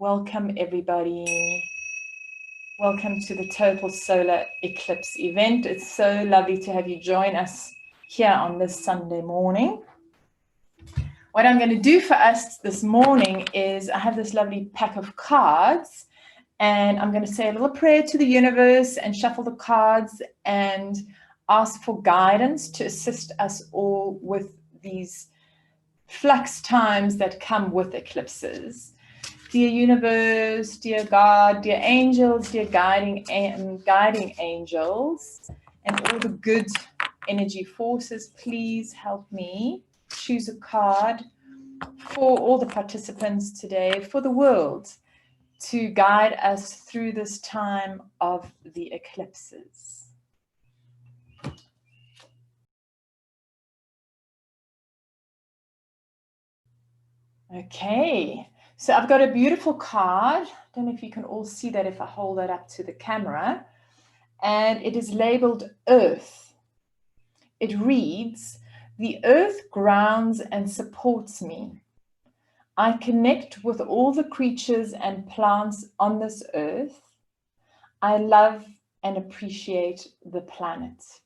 Welcome everybody. Welcome to the total solar eclipse event. It's so lovely to have you join us here on this Sunday morning. What I'm going to do for us this morning is I have this lovely pack of cards, and I'm going to say a little prayer to the universe and shuffle the cards and ask for guidance to assist us all with these flux times that come with eclipses. Dear universe, dear God, dear angels, dear guiding angels, and all the good energy forces, please help me choose a card for all the participants today, for the world, to guide us through this time of the eclipses. Okay. So I've got a beautiful card. I don't know if you can all see that if I hold that up to the camera. And it is labeled Earth. It reads, "The earth grounds and supports me. I connect with all the creatures and plants on this earth. I love and appreciate the planet."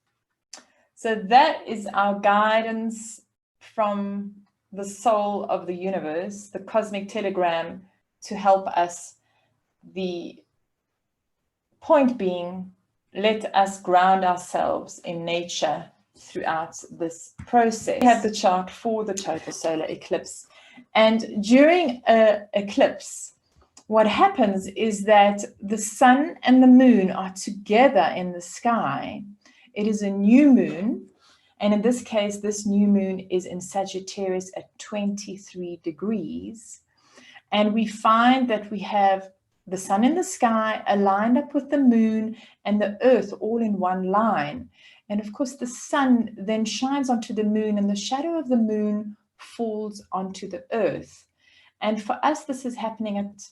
So that is our guidance from the soul of the universe, the cosmic telegram, to help us. The point being, let us ground ourselves in nature throughout this process. We have the chart for the total solar eclipse. And during an eclipse, what happens is that the sun and the moon are together in the sky. It is a new moon. And in this case, this new moon is in Sagittarius at 23 degrees. And we find that we have the sun in the sky aligned up with the moon and the earth all in one line. And of course, the sun then shines onto the moon, and the shadow of the moon falls onto the earth. And for us, this is happening at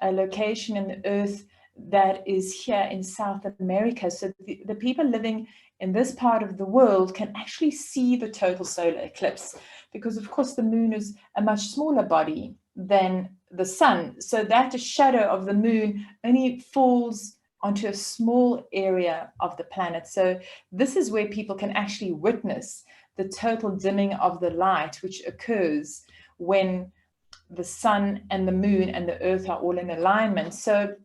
a location in the earth that is here in South America. So the people living in this part of the world can actually see the total solar eclipse, because of course the moon is a much smaller body than the sun. So that shadow of the moon only falls onto a small area of the planet. So this is where people can actually witness the total dimming of the light, which occurs when the sun and the moon and the earth are all in alignment. So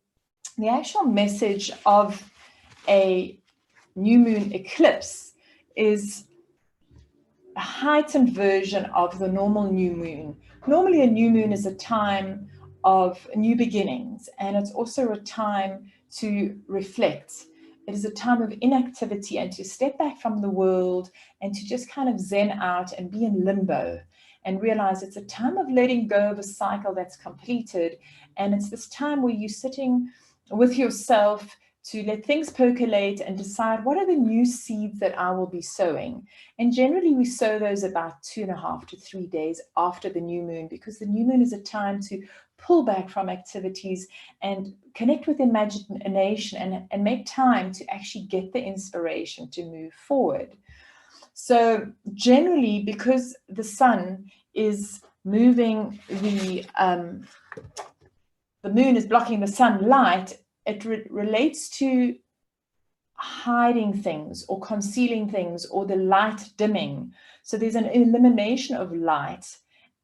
the actual message of a new moon eclipse is a heightened version of the normal new moon. Normally a new moon is a time of new beginnings, and it's also a time to reflect. It is a time of inactivity and to step back from the world and to just kind of zen out and be in limbo and realize it's a time of letting go of a cycle that's completed. And it's this time where you're sitting with yourself to let things percolate and decide, what are the new seeds that I will be sowing? And generally we sow those about 2.5 to 3 days after the new moon, because the new moon is a time to pull back from activities and connect with imagination and make time to actually get the inspiration to move forward. So generally, because the sun is moving, the moon is blocking the sunlight, it relates to hiding things or concealing things or the light dimming. So there's an elimination of light,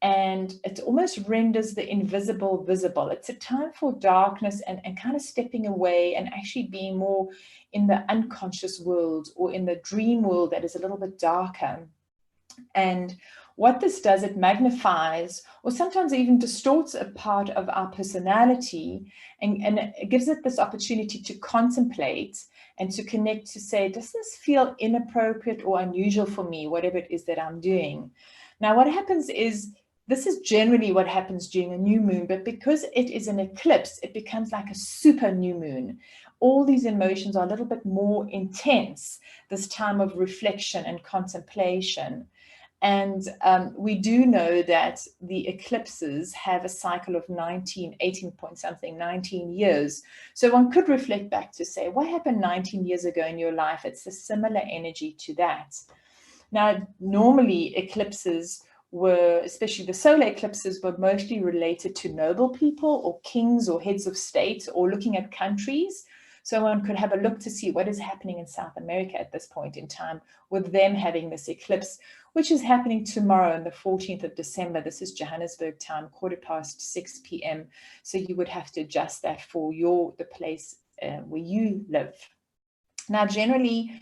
and it almost renders the invisible visible. It's a time for darkness and kind of stepping away and actually being more in the unconscious world or in the dream world that is a little bit darker. And what this does, it magnifies or sometimes even distorts a part of our personality, and it gives it this opportunity to contemplate and to connect, to say, does this feel inappropriate or unusual for me, whatever it is that I'm doing? Now, what happens is, this is generally what happens during a new moon, but because it is an eclipse, it becomes like a super new moon. All these emotions are a little bit more intense, this time of reflection and contemplation. And we do know that the eclipses have a cycle of 19 years. So one could reflect back to say, what happened 19 years ago in your life? It's a similar energy to that. Now, normally eclipses were, especially the solar eclipses, were mostly related to noble people or kings or heads of state, or looking at countries. So one could have a look to see what is happening in South America at this point in time with them having this eclipse, which is happening tomorrow on the 14th of December. This is Johannesburg time, 6:15 p.m. So you would have to adjust that for the place where you live. Now, generally,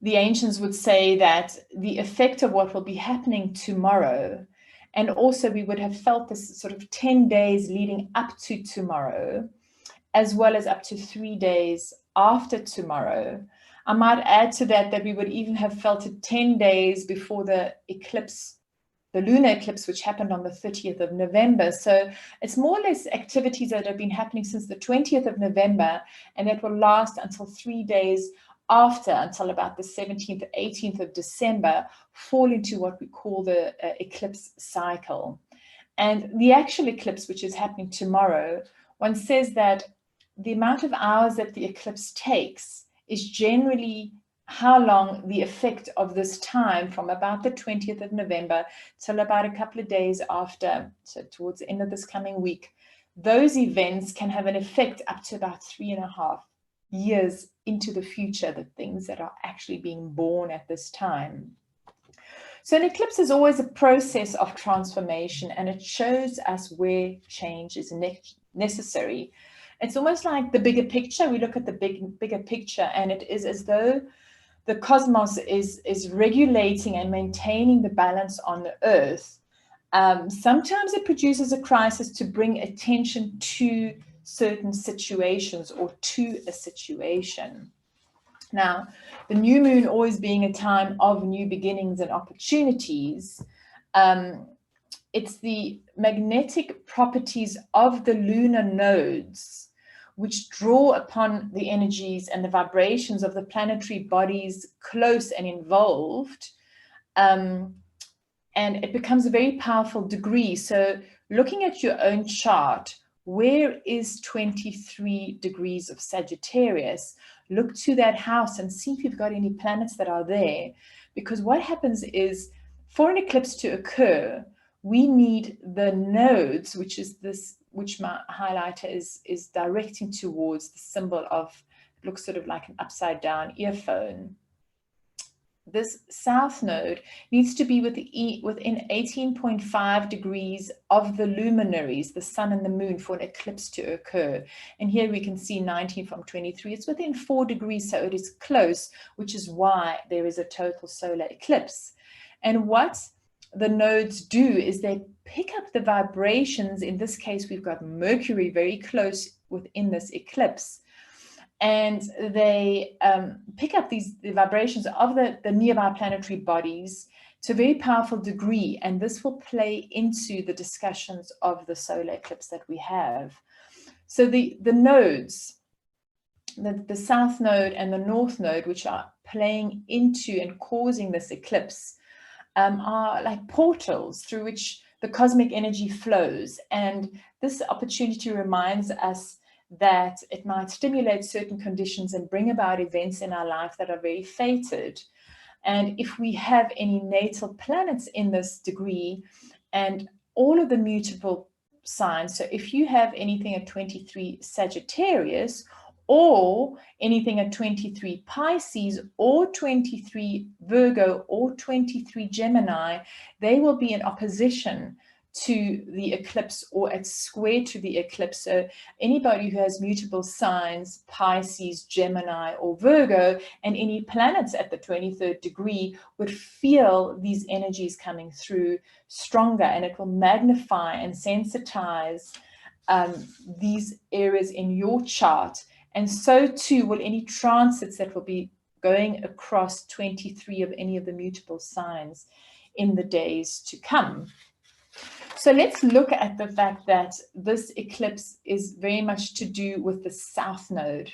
the ancients would say that the effect of what will be happening tomorrow, and also we would have felt this sort of 10 days leading up to tomorrow, as well as up to 3 days after tomorrow. I might add to that we would even have felt it 10 days before the eclipse, the lunar eclipse, which happened on the 30th of November. So it's more or less activities that have been happening since the 20th of November, and that will last until 3 days after, until about the 17th, 18th of December, fall into what we call the eclipse cycle. And the actual eclipse, which is happening tomorrow, one says that the amount of hours that the eclipse takes is generally how long the effect of this time, from about the 20th of November till about a couple of days after, so towards the end of this coming week, those events can have an effect up to about 3.5 years into the future, the things that are actually being born at this time. So an eclipse is always a process of transformation, and it shows us where change is necessary. It's almost like the bigger picture. We look at the bigger picture, and it is as though the cosmos is regulating and maintaining the balance on the earth. Sometimes it produces a crisis to bring attention to certain situations or to a situation. Now, the new moon always being a time of new beginnings and opportunities, it's the magnetic properties of the lunar nodes which draw upon the energies and the vibrations of the planetary bodies close and involved, and it becomes a very powerful degree. So looking at your own chart, where is 23 degrees of Sagittarius? Look to that house and see if you've got any planets that are there. Because what happens is, for an eclipse to occur, we need the nodes, which is this, which my highlighter is directing towards, the symbol of, it looks sort of like an upside down earphone. This south node needs to be within 18.5 degrees of the luminaries, the sun and the moon, for an eclipse to occur. And here we can see 19 from 23. It's within 4 degrees, so it is close, which is why there is a total solar eclipse. And what the nodes do is they pick up the vibrations. In this case, we've got Mercury very close within this eclipse. And they pick up the vibrations of the nearby planetary bodies to a very powerful degree. And this will play into the discussions of the solar eclipse that we have. So the nodes, the south node and the north node, which are playing into and causing this eclipse, are like portals through which the cosmic energy flows. And this opportunity reminds us that it might stimulate certain conditions and bring about events in our life that are very fated. And if we have any natal planets in this degree, and all of the mutable signs, so if you have anything at 23 Sagittarius, or anything at 23 Pisces, or 23 Virgo, or 23 Gemini, they will be in opposition to the eclipse or at square to the eclipse. So anybody who has mutable signs, Pisces, Gemini, or Virgo, and any planets at the 23rd degree would feel these energies coming through stronger, and it will magnify and sensitize these areas in your chart. And so too will any transits that will be going across 23 of any of the mutable signs in the days to come. So let's look at the fact that this eclipse is very much to do with the south node.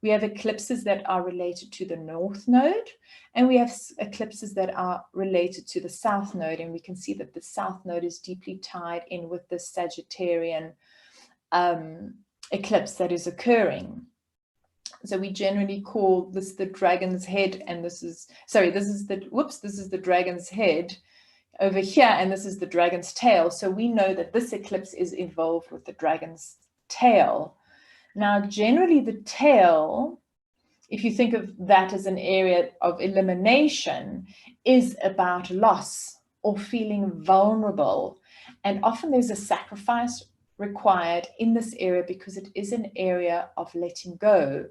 We have eclipses that are related to the north node, and we have eclipses that are related to the south node. And we can see that the south node is deeply tied in with the Sagittarian eclipse that is occurring. So we generally call this the dragon's head, and this is the dragon's head over here, and this is the dragon's tail. So we know that this eclipse is involved with the dragon's tail. Now, generally the tail, if you think of that as an area of elimination, is about loss or feeling vulnerable. And often there's a sacrifice required in this area because it is an area of letting go.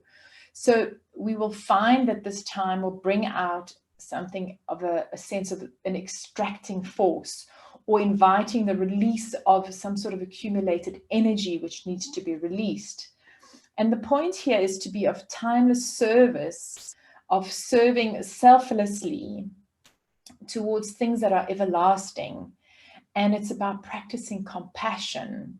So we will find that this time will bring out something of a sense of an extracting force, or inviting the release of some sort of accumulated energy which needs to be released. And the point here is to be of timeless service, of serving selflessly towards things that are everlasting. And it's about practicing compassion.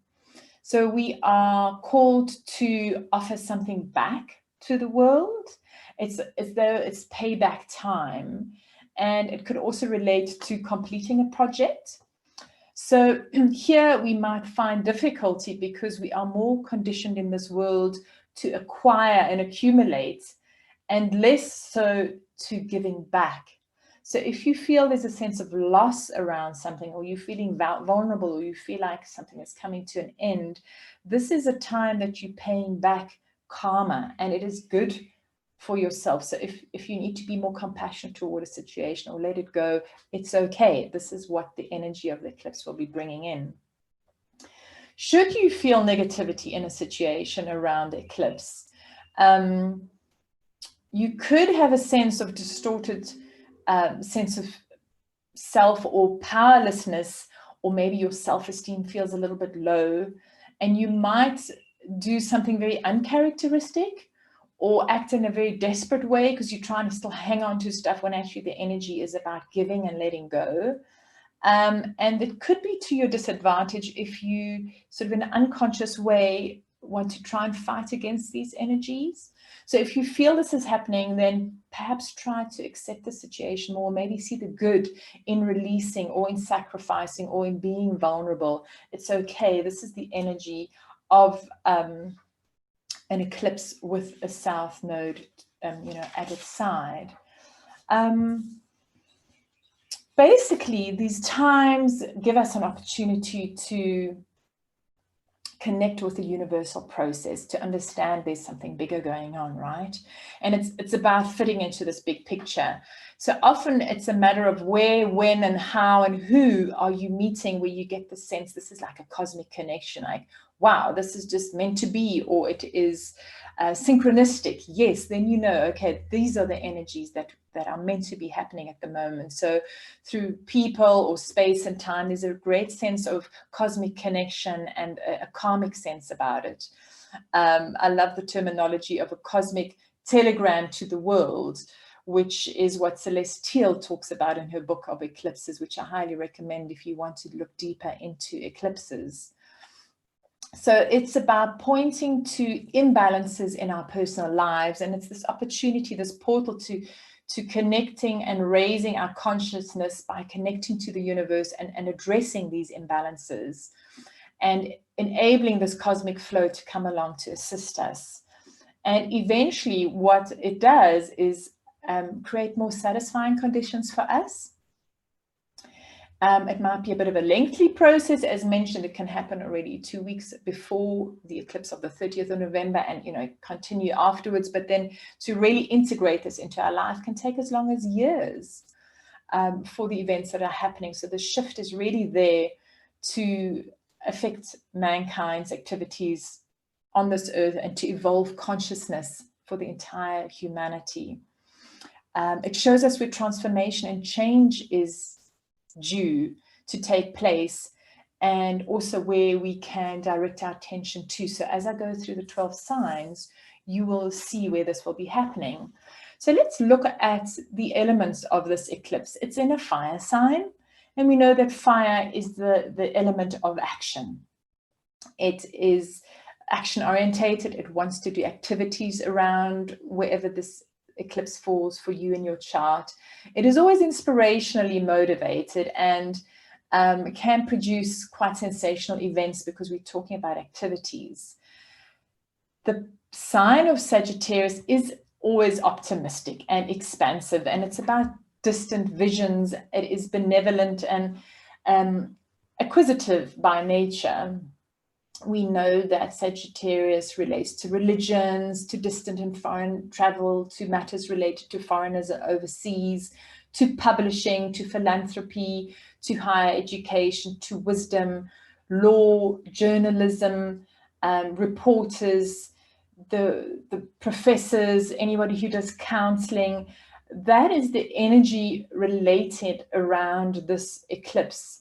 So we are called to offer something back to the world. It's as though it's payback time. And it could also relate to completing a project. So here we might find difficulty because we are more conditioned in this world to acquire and accumulate, and less so to giving back. So if you feel there's a sense of loss around something, or you're feeling vulnerable, or you feel like something is coming to an end, this is a time that you're paying back karma, and it is good for yourself. So if you need to be more compassionate toward a situation or let it go, it's okay. This is what the energy of the eclipse will be bringing in. Should you feel negativity in a situation around the eclipse, you could have a sense of distorted sense of self or powerlessness, or maybe your self-esteem feels a little bit low, and you might do something very uncharacteristic or act in a very desperate way because you're trying to still hang on to stuff when actually the energy is about giving and letting go. And it could be to your disadvantage if you sort of in an unconscious way want to try and fight against these energies. So if you feel this is happening, then perhaps try to accept the situation more, maybe see the good in releasing or in sacrificing or in being vulnerable. It's okay. This is the energy of an eclipse with a south node, at its side. Basically, these times give us an opportunity to connect with the universal process, to understand there's something bigger going on, right? And it's about fitting into this big picture. So often it's a matter of where, when, and how, and who are you meeting, where you get the sense this is like a cosmic connection, like, wow, this is just meant to be, or it is synchronistic. Yes, then you know, okay, these are the energies that are meant to be happening at the moment. So through people or space and time, there's a great sense of cosmic connection and a karmic sense about it. I love the terminology of a cosmic telegram to the world, which is what Celeste Teal talks about in her book of eclipses, which I highly recommend if you want to look deeper into eclipses. So it's about pointing to imbalances in our personal lives, and it's this opportunity, this portal to connecting and raising our consciousness by connecting to the universe and addressing these imbalances and enabling this cosmic flow to come along to assist us. And eventually what it does is create more satisfying conditions for us. It might be a bit of a lengthy process. As mentioned, it can happen already 2 weeks before the eclipse of the 30th of November and, continue afterwards. But then to really integrate this into our life can take as long as years for the events that are happening. So the shift is really there to affect mankind's activities on this earth and to evolve consciousness for the entire humanity. It shows us where transformation and change is due to take place, and also where we can direct our attention to. So as I go through the 12 signs, you will see where this will be happening. So let's look at the elements of this eclipse. It's in a fire sign, and we know that fire is the element of action. It is action orientated. It wants to do activities around wherever this eclipse falls for you in your chart. It is always inspirationally motivated and can produce quite sensational events because we're talking about activities. The sign of Sagittarius is always optimistic and expansive, and it's about distant visions. It is benevolent and acquisitive by nature. We know that Sagittarius relates to religions, to distant and foreign travel, to matters related to foreigners overseas, to publishing, to philanthropy, to higher education, to wisdom, law, journalism, reporters, the professors, anybody who does counseling. That is the energy related around this eclipse.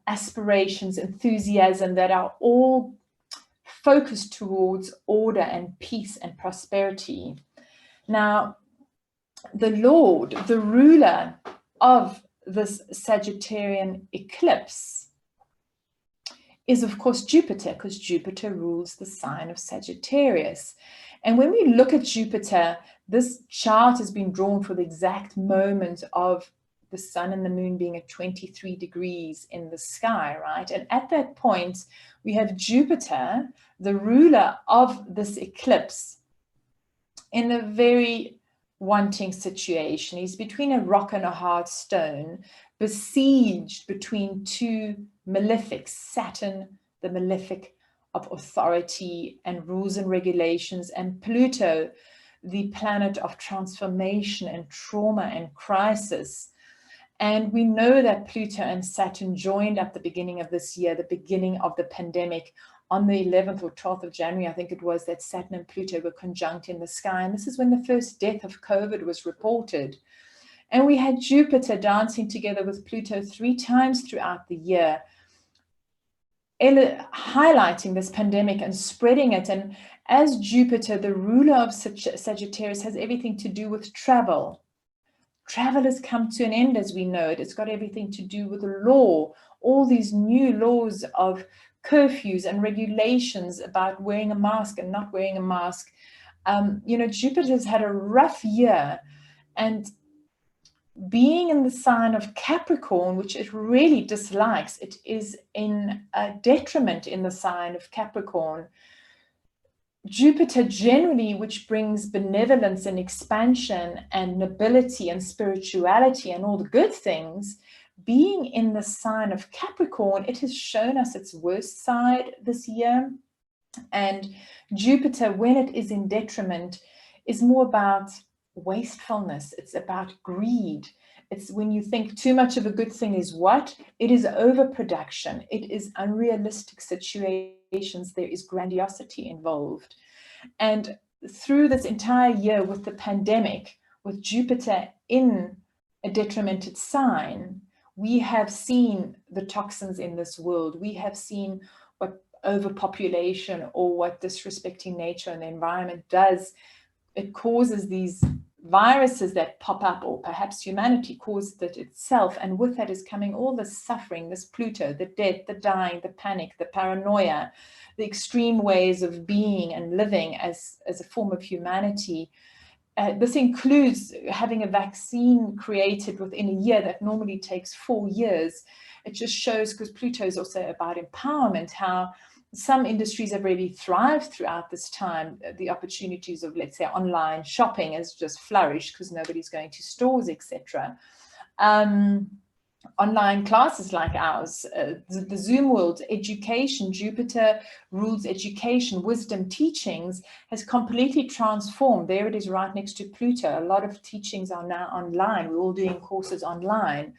Aspirations, enthusiasm that are all focused towards order and peace and prosperity. Now, the Lord, the ruler of this Sagittarian eclipse is, of course, Jupiter, because Jupiter rules the sign of Sagittarius. And when we look at Jupiter, this chart has been drawn for the exact moment of the sun and the moon being at 23 degrees in the sky, right? And at that point, we have Jupiter, the ruler of this eclipse, in a very wanting situation. He's between a rock and a hard stone, besieged between two malefics, Saturn, the malefic of authority and rules and regulations, and Pluto, the planet of transformation and trauma and crisis. And we know that Pluto and Saturn joined at the beginning of this year, the beginning of the pandemic, on the 11th or 12th of January, I think it was, that Saturn and Pluto were conjunct in the sky. And this is when the first death of COVID was reported. And we had Jupiter dancing together with Pluto 3 times throughout the year, highlighting this pandemic and spreading it. And as Jupiter, the ruler of Sagittarius, has everything to do with travel. Travel has come to an end as we know it. It's got everything to do with the law, all these new laws of curfews and regulations about wearing a mask and not wearing a mask. Jupiter's had a rough year, and being in the sign of Capricorn, which it really dislikes, it is in a detriment in the sign of Capricorn. Jupiter generally, which brings benevolence and expansion and nobility and spirituality and all the good things, being in the sign of Capricorn, it has shown us its worst side this year. And Jupiter, when it is in detriment, is more about wastefulness. It's about greed. It's when you think too much of a good thing is what? It is overproduction. It is unrealistic situations. There is grandiosity involved. And through this entire year with the pandemic, with Jupiter in a detrimented sign, we have seen the toxins in this world. We have seen what overpopulation or what disrespecting nature and the environment does. It causes these viruses that pop up, or perhaps humanity caused it itself. And with that is coming all the suffering, this Pluto, the death, the dying, the panic, the paranoia, the extreme ways of being and living as a form of humanity. This includes having a vaccine created within a year that normally takes 4 years. It just shows, because Pluto is also about empowerment, how some industries have really thrived throughout this time. The opportunities of, let's say, online shopping has just flourished because nobody's going to stores, etc. Online classes like ours, the Zoom world, education, Jupiter rules education, wisdom, teachings has completely transformed. There it is right next to Pluto. A lot of teachings are now online. We're all doing courses online.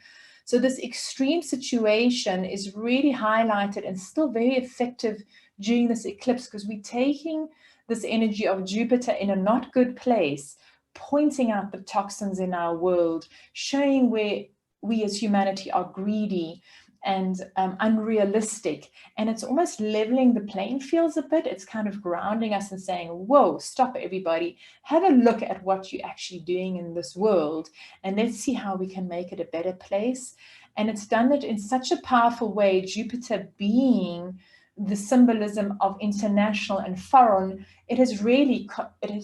So this extreme situation is really highlighted and still very effective during this eclipse, because we're taking this energy of Jupiter in a not good place, pointing out the toxins in our world, showing where we as humanity are greedy and unrealistic. And it's almost leveling the playing fields a bit. It's kind of grounding us and saying, whoa, stop everybody. Have a look at what you're actually doing in this world. And let's see how we can make it a better place. And it's done it in such a powerful way, Jupiter being the symbolism of international and foreign. It has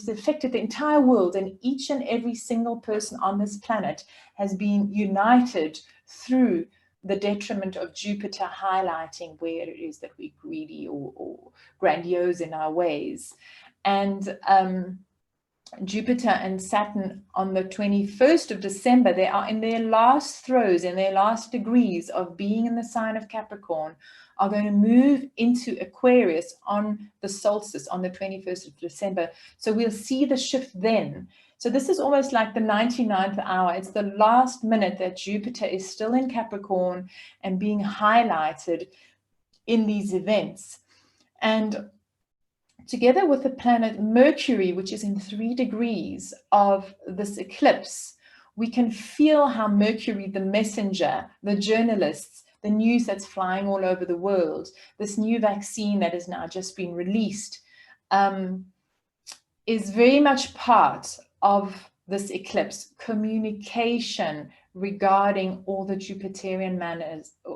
affected the entire world, and each and every single person on this planet has been united through the detriment of Jupiter, highlighting where it is that we're greedy or grandiose in our ways. And Jupiter and Saturn on the 21st of December, they are in their last throes, in their last degrees of being in the sign of Capricorn, are going to move into Aquarius on the solstice on the 21st of December. So we'll see the shift then. So this is almost like the 99th hour. It's the last minute that Jupiter is still in Capricorn and being highlighted in these events. And together with the planet Mercury, which is in 3 degrees of this eclipse, we can feel how Mercury, the messenger, the journalists, the news that's flying all over the world, this new vaccine that has now just been released, is very much part of this eclipse. Communication regarding all the Jupiterian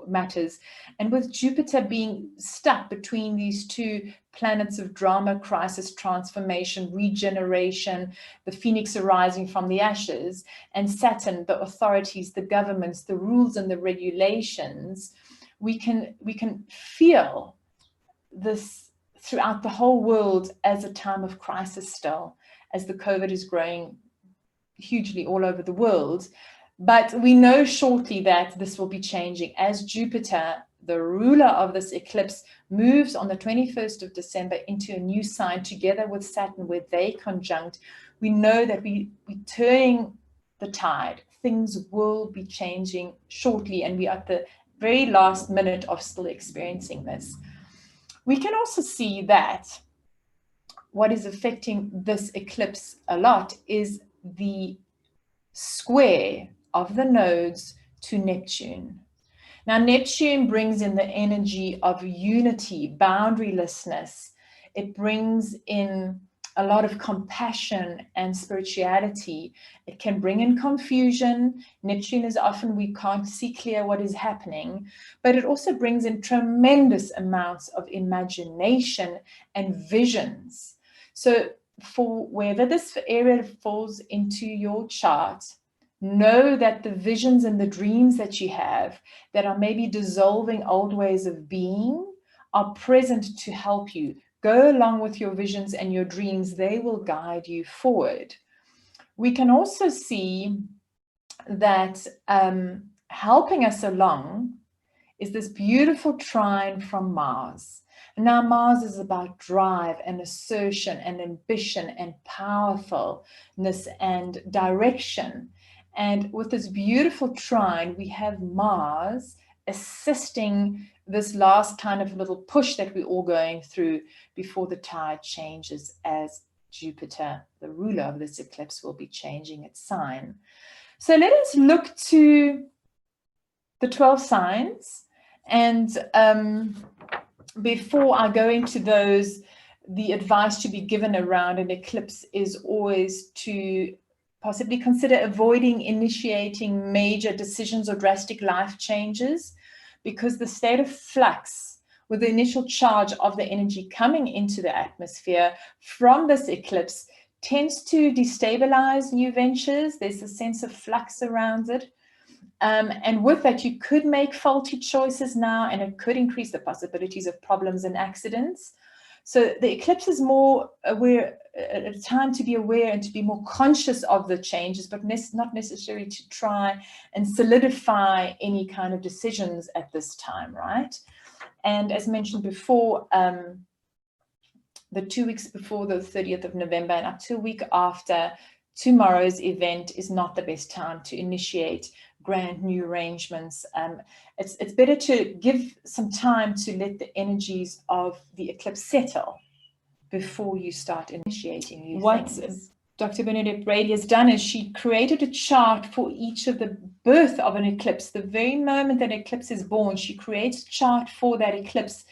matters. And with Jupiter being stuck between these two planets of drama, crisis, transformation, regeneration, the phoenix arising from the ashes, and Saturn, the authorities, the governments, the rules and the regulations, we can feel this throughout the whole world as a time of crisis still, as the COVID is growing hugely all over the world. But we know shortly that this will be changing as Jupiter, the ruler of this eclipse, moves on the 21st of December into a new sign together with Saturn, where they conjunct. We know that we're turning the tide. Things will be changing shortly, and we are at the very last minute of still experiencing this. We can also see that what is affecting this eclipse a lot is the square of the nodes to Neptune. Now, Neptune brings in the energy of unity, boundarylessness. It brings in a lot of compassion and spirituality. It can bring in confusion. Neptune is often, we can't see clear what is happening, but it also brings in tremendous amounts of imagination and visions. So for wherever this area falls into your chart, know that the visions and the dreams that you have that are maybe dissolving old ways of being are present to help you. Go along with your visions and your dreams. They will guide you forward. We can also see that helping us along is this beautiful trine from Mars. Now, Mars is about drive and assertion and ambition and powerfulness and direction. And with this beautiful trine, we have Mars assisting this last kind of little push that we're all going through before the tide changes, as Jupiter, the ruler of this eclipse, will be changing its sign. So let us look to the 12 signs. And before I go into those, the advice to be given around an eclipse is always to possibly consider avoiding initiating major decisions or drastic life changes, because the state of flux with the initial charge of the energy coming into the atmosphere from this eclipse tends to destabilize new ventures. There's a sense of flux around it. And with that, you could make faulty choices now, and it could increase the possibilities of problems and accidents. So the eclipse is more aware, a time to be aware and to be more conscious of the changes, but not necessarily to try and solidify any kind of decisions at this time, right? And as mentioned before, the 2 weeks before the 30th of November and up to a week after tomorrow's event is not the best time to initiate grand new arrangements. It's better to give some time to let the energies of the eclipse settle before you start initiating new things. What Dr. Bernadette Brady has done is she created a chart for each of the birth of an eclipse. The very moment that eclipse is born, she creates a chart for that eclipse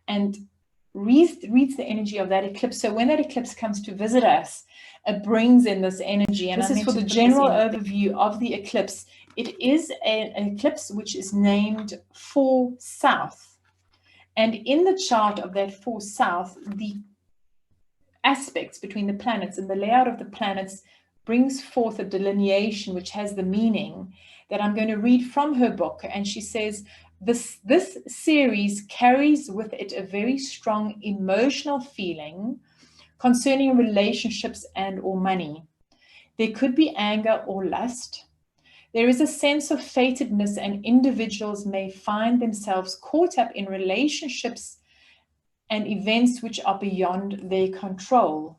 and reads the energy of that eclipse. So when that eclipse comes to visit us, it brings in this energy. And this is for the general overview of the eclipse. It is an eclipse which is named 4 South. And in the chart of that 4 South, the aspects between the planets and the layout of the planets brings forth a delineation which has the meaning that I'm going to read from her book. And she says, this series carries with it a very strong emotional feeling concerning relationships and or money. There could be anger or lust. There is a sense of fatedness, and individuals may find themselves caught up in relationships and events which are beyond their control.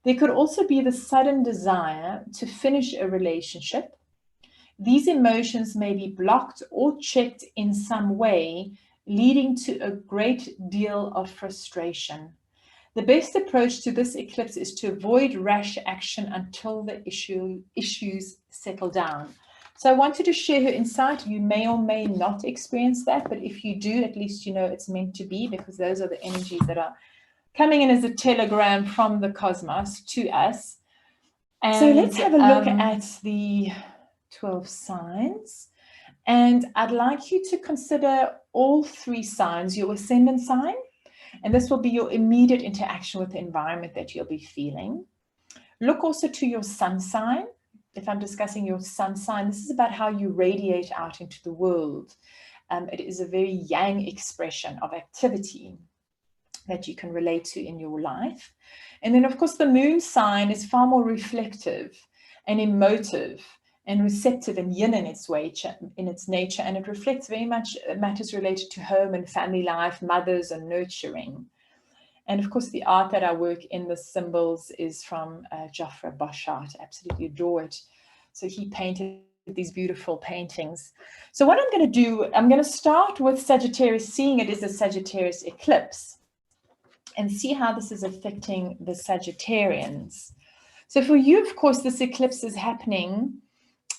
There could also be the sudden desire to finish a relationship. These emotions may be blocked or checked in some way, leading to a great deal of frustration. The best approach to this eclipse is to avoid rash action until the issues settle down. So I wanted to share her insight. You may or may not experience that, but if you do, at least you know it's meant to be, because those are the energies that are coming in as a telegram from the cosmos to us. And so let's have a look at the 12 signs. And I'd like you to consider all 3 signs, your ascendant sign, and this will be your immediate interaction with the environment that you'll be feeling. Look also to your sun sign. If I'm discussing your sun sign, this is about how you radiate out into the world. It is a very yang expression of activity that you can relate to in your life. And then, of course, the moon sign is far more reflective and emotive and receptive and yin in its nature, and it reflects very much matters related to home and family life, mothers and nurturing. And of course, the art that I work in, the symbols, is from Geoffrey Boschart. Absolutely adore it. So he painted these beautiful paintings. So what I'm going to do, I'm going to start with Sagittarius, seeing it is a Sagittarius eclipse, and see how this is affecting the Sagittarians. So for you, of course, this eclipse is happening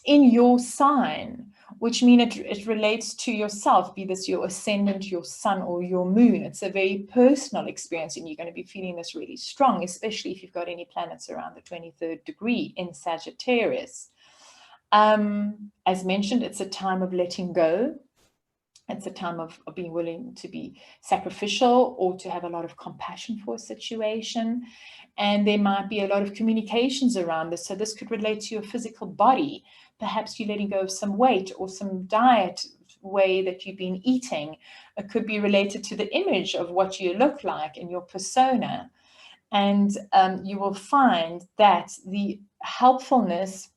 in your sign, which means it relates to yourself, be this your ascendant, your sun, or your moon. It's a very personal experience, and you're going to be feeling this really strong, especially if you've got any planets around the 23rd degree in Sagittarius. As mentioned, it's a time of letting go. It's a time of being willing to be sacrificial or to have a lot of compassion for a situation. And there might be a lot of communications around this. So this could relate to your physical body. Perhaps you're letting go of some weight or some diet way that you've been eating. It could be related to the image of what you look like in your persona. And you will find that the helpfulness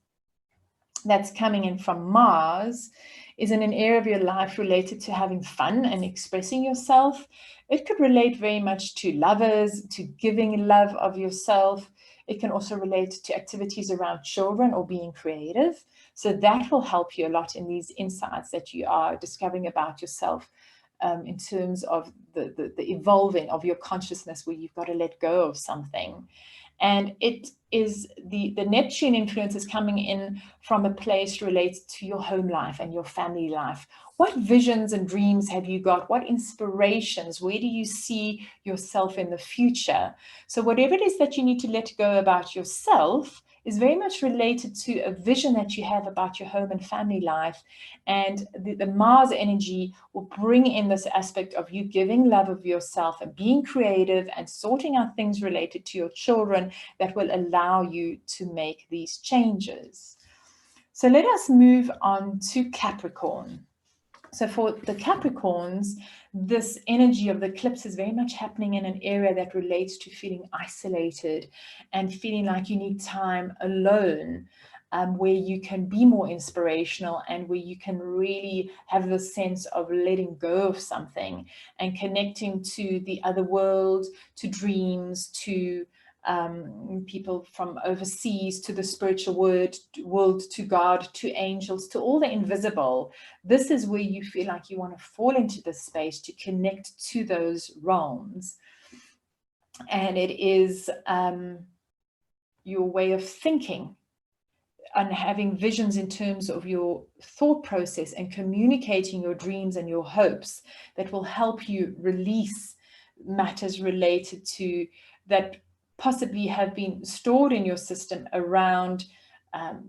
that's coming in from Mars is in an area of your life related to having fun and expressing yourself. It could relate very much to lovers, to giving love of yourself. It can also relate to activities around children or being creative. So that will help you a lot in these insights that you are discovering about yourself, in terms of the evolving of your consciousness, where you've got to let go of something. And it is the Neptune influence is coming in from a place related to your home life and your family life. What visions and dreams have you got? What inspirations? Where do you see yourself in the future? So whatever it is that you need to let go about yourself is very much related to a vision that you have about your home and family life. And the Mars energy will bring in this aspect of you giving love of yourself and being creative and sorting out things related to your children that will allow you to make these changes. So let us move on to Capricorn. So for the Capricorns, this energy of the eclipse is very much happening in an area that relates to feeling isolated and feeling like you need time alone, where you can be more inspirational and where you can really have the sense of letting go of something and connecting to the other world, to dreams, to people from overseas, to the spiritual world, to God, to angels, to all the invisible. This is where you feel like you want to fall into this space to connect to those realms. And it is your way of thinking and having visions in terms of your thought process and communicating your dreams and your hopes that will help you release matters related to that possibly have been stored in your system around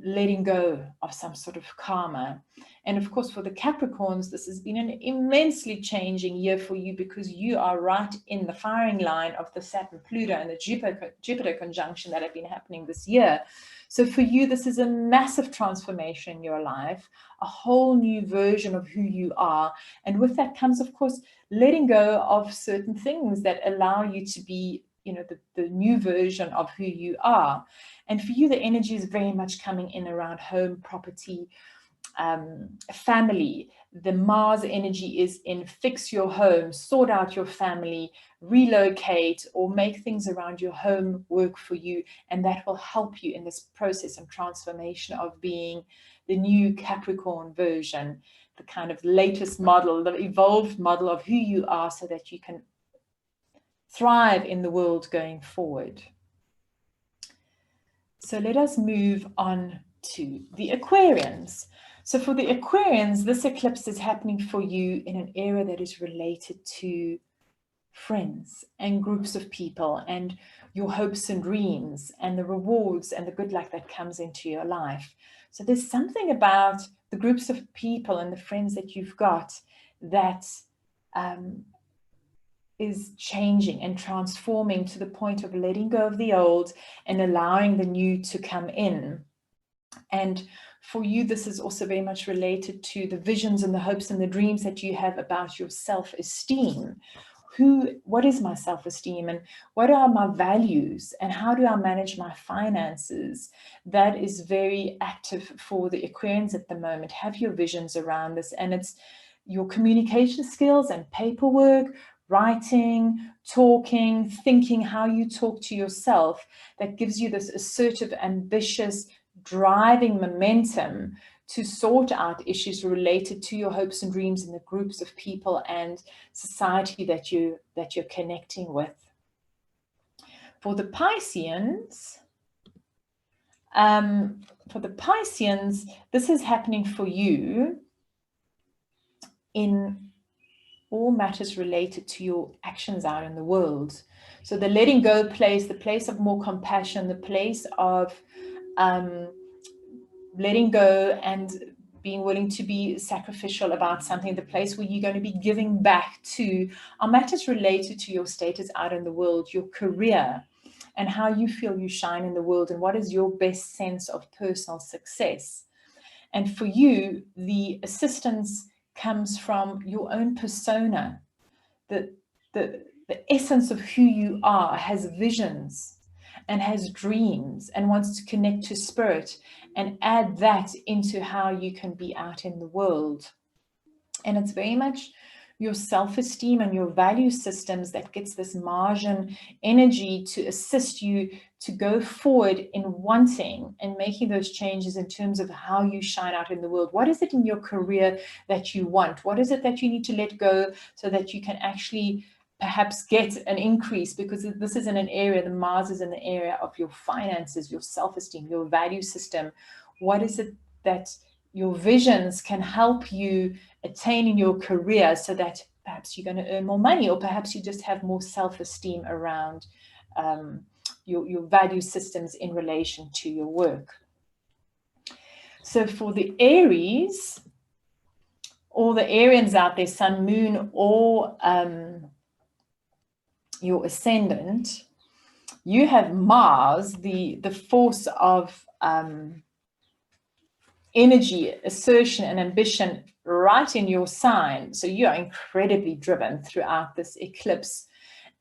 letting go of some sort of karma. And of course, for the Capricorns, this has been an immensely changing year for you, because you are right in the firing line of the Saturn, Pluto, and the Jupiter conjunction that have been happening this year. So for you, this is a massive transformation in your life, a whole new version of who you are. And with that comes, of course, letting go of certain things that allow you to be the new version of who you are. And for you, the energy is very much coming in around home, property, family. The Mars energy is in fix your home, sort out your family, relocate, or make things around your home work for you. And that will help you in this process and transformation of being the new Capricorn version, the kind of latest model, the evolved model of who you are, so that you can thrive in the world going forward. So let us move on to the Aquarians. So for the Aquarians, this eclipse is happening for you in an area that is related to friends and groups of people and your hopes and dreams and the rewards and the good luck that comes into your life. So there's something about the groups of people and the friends that you've got that is changing and transforming to the point of letting go of the old and allowing the new to come in. And for you, this is also very much related to the visions and the hopes and the dreams that you have about your self-esteem. What is my self-esteem, and what are my values, and how do I manage my finances? That is very active for the Aquarians at the moment. Have your visions around this, and it's your communication skills and paperwork, writing, talking, thinking, how you talk to yourself, that gives you this assertive, ambitious, driving momentum to sort out issues related to your hopes and dreams in the groups of people and society that you're connecting with. For the Pisceans, this is happening for you in all matters related to your actions out in the world. So the letting go place, the place of more compassion, the place of letting go and being willing to be sacrificial about something, the place where you're going to be giving back to, are matters related to your status out in the world, your career, and how you feel you shine in the world, and what is your best sense of personal success. And for you, the assistance comes from your own persona. The essence of who you are has visions and has dreams and wants to connect to spirit, and add that into how you can be out in the world. And it's very much your self-esteem and your value systems that gets this Martian energy to assist you to go forward in wanting and making those changes in terms of how you shine out in the world. What is it in your career that you want? What is it that you need to let go so that you can actually perhaps get an increase? Because this is in an area, the Mars is in the area of your finances, your self-esteem, your value system. What is it that your visions can help you attain in your career, so that perhaps you're going to earn more money, or perhaps you just have more self-esteem around your value systems in relation to your work. So for the Aries, all the Arians out there, Sun, Moon, or your ascendant, you have Mars, the force of energy, assertion, and ambition right in your sign. So you are incredibly driven throughout this eclipse,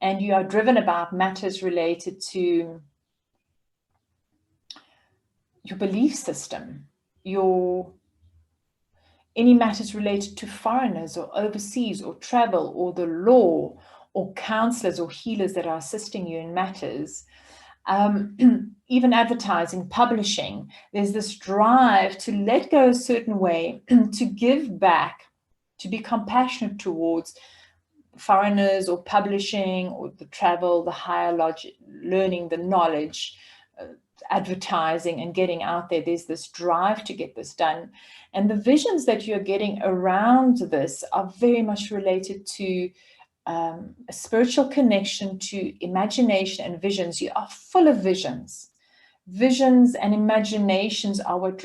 and you are driven about matters related to your belief system, any matters related to foreigners or overseas or travel or the law or counselors or healers that are assisting you in matters. Even advertising, publishing, there's this drive to let go a certain way, to give back, to be compassionate towards foreigners or publishing or the travel, the higher learning, the knowledge, advertising and getting out there. There's this drive to get this done. And the visions that you're getting around this are very much related to a spiritual connection, to imagination and visions. You are full of visions. Visions and imaginations are what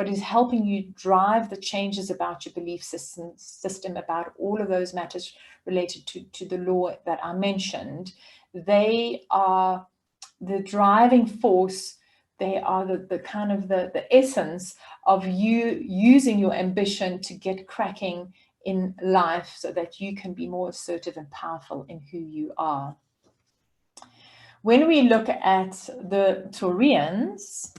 is helping you drive the changes about your belief system about all of those matters related to the law that I mentioned. They are the driving force. They are the kind of the essence of you using your ambition to get cracking in life so that you can be more assertive and powerful in who you are. When we look at the Taurians,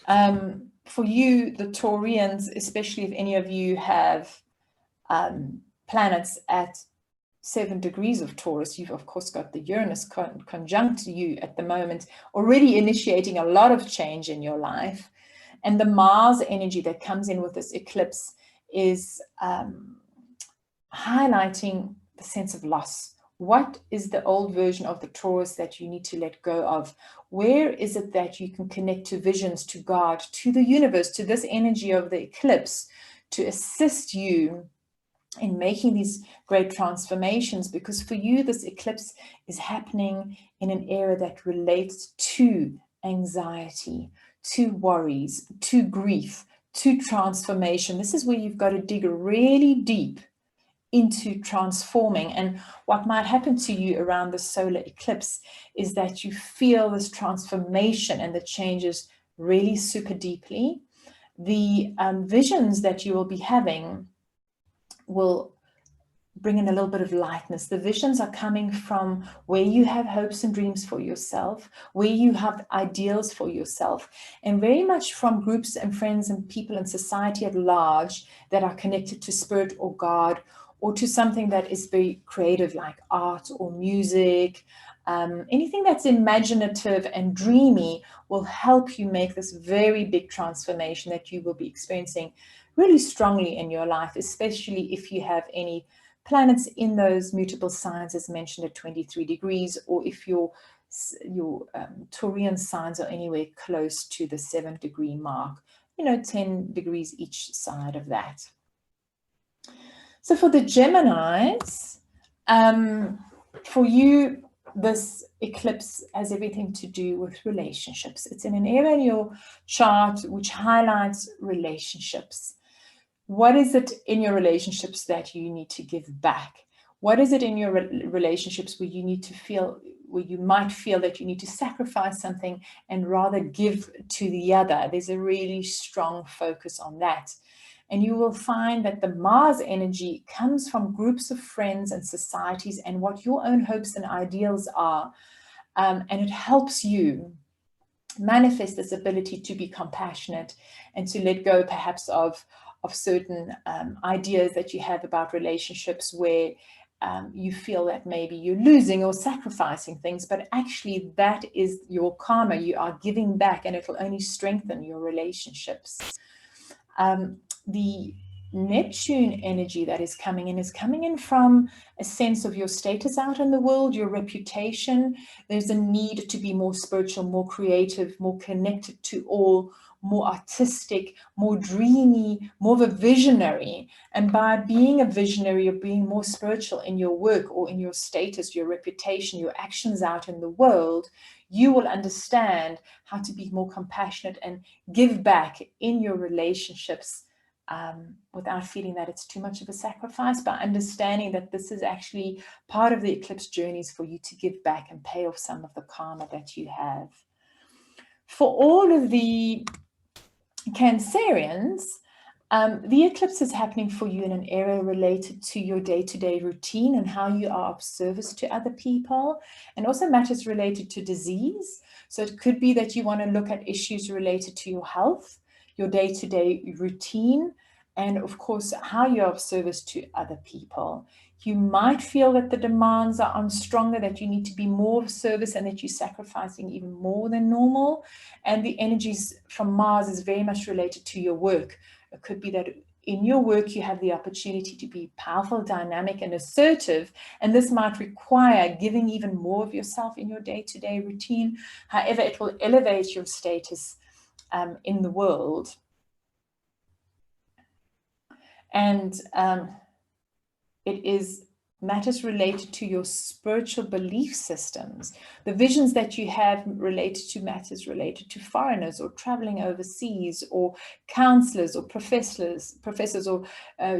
for you, the Taurians, especially if any of you have planets at 7 degrees of Taurus, you've of course got the Uranus conjunct you at the moment, already initiating a lot of change in your life. And the Mars energy that comes in with this eclipse is highlighting the sense of loss. What is the old version of the Taurus that you need to let go of? Where is it that you can connect to visions, to God, to the universe, to this energy of the eclipse to assist you in making these great transformations? Because for you, this eclipse is happening in an era that relates to anxiety, to worries, to grief, to transformation. This is where you've got to dig really deep into transforming. And what might happen to you around the solar eclipse is that you feel this transformation and the changes really super deeply. The visions that you will be having will bring in a little bit of lightness. The visions are coming from where you have hopes and dreams for yourself, where you have ideals for yourself, and very much from groups and friends and people in society at large that are connected to spirit or God, or to something that is very creative like art or music. Anything that's imaginative and dreamy will help you make this very big transformation that you will be experiencing really strongly in your life, especially if you have any planets in those mutable signs as mentioned at 23 degrees, or if your Taurian signs are anywhere close to the 7-degree mark, 10 degrees each side of that. So for the Geminis, for you, this eclipse has everything to do with relationships. It's in an area in your chart which highlights relationships. What is it in your relationships that you need to give back? What is it in your relationships where you need to feel, where you might feel that you need to sacrifice something and rather give to the other? There's a really strong focus on that. And you will find that the Mars energy comes from groups of friends and societies and what your own hopes and ideals are. And it helps you manifest this ability to be compassionate and to let go perhaps of certain ideas that you have about relationships where you feel that maybe you're losing or sacrificing things, but actually that is your karma. You are giving back and it'll only strengthen your relationships. The Neptune energy that is coming in from a sense of your status out in the world, your reputation. There's a need to be more spiritual, more creative, more connected to all, more artistic, more dreamy, more of a visionary. And by being a visionary or being more spiritual in your work or in your status, your reputation, your actions out in the world, you will understand how to be more compassionate and give back in your relationships without feeling that it's too much of a sacrifice, but understanding that this is actually part of the eclipse journeys for you to give back and pay off some of the karma that you have. For all of the Cancerians, the eclipse is happening for you in an area related to your day-to-day routine and how you are of service to other people, and also matters related to disease. So it could be that you want to look at issues related to your health, your day-to-day routine, and of course, how you're of service to other people. You might feel that the demands are on stronger, that you need to be more of service and that you're sacrificing even more than normal. And the energies from Mars is very much related to your work. It could be that in your work, you have the opportunity to be powerful, dynamic, and assertive, and this might require giving even more of yourself in your day-to-day routine. However, it will elevate your status in the world. And it is matters related to your spiritual belief systems, the visions that you have related to matters related to foreigners or traveling overseas or counselors or professors or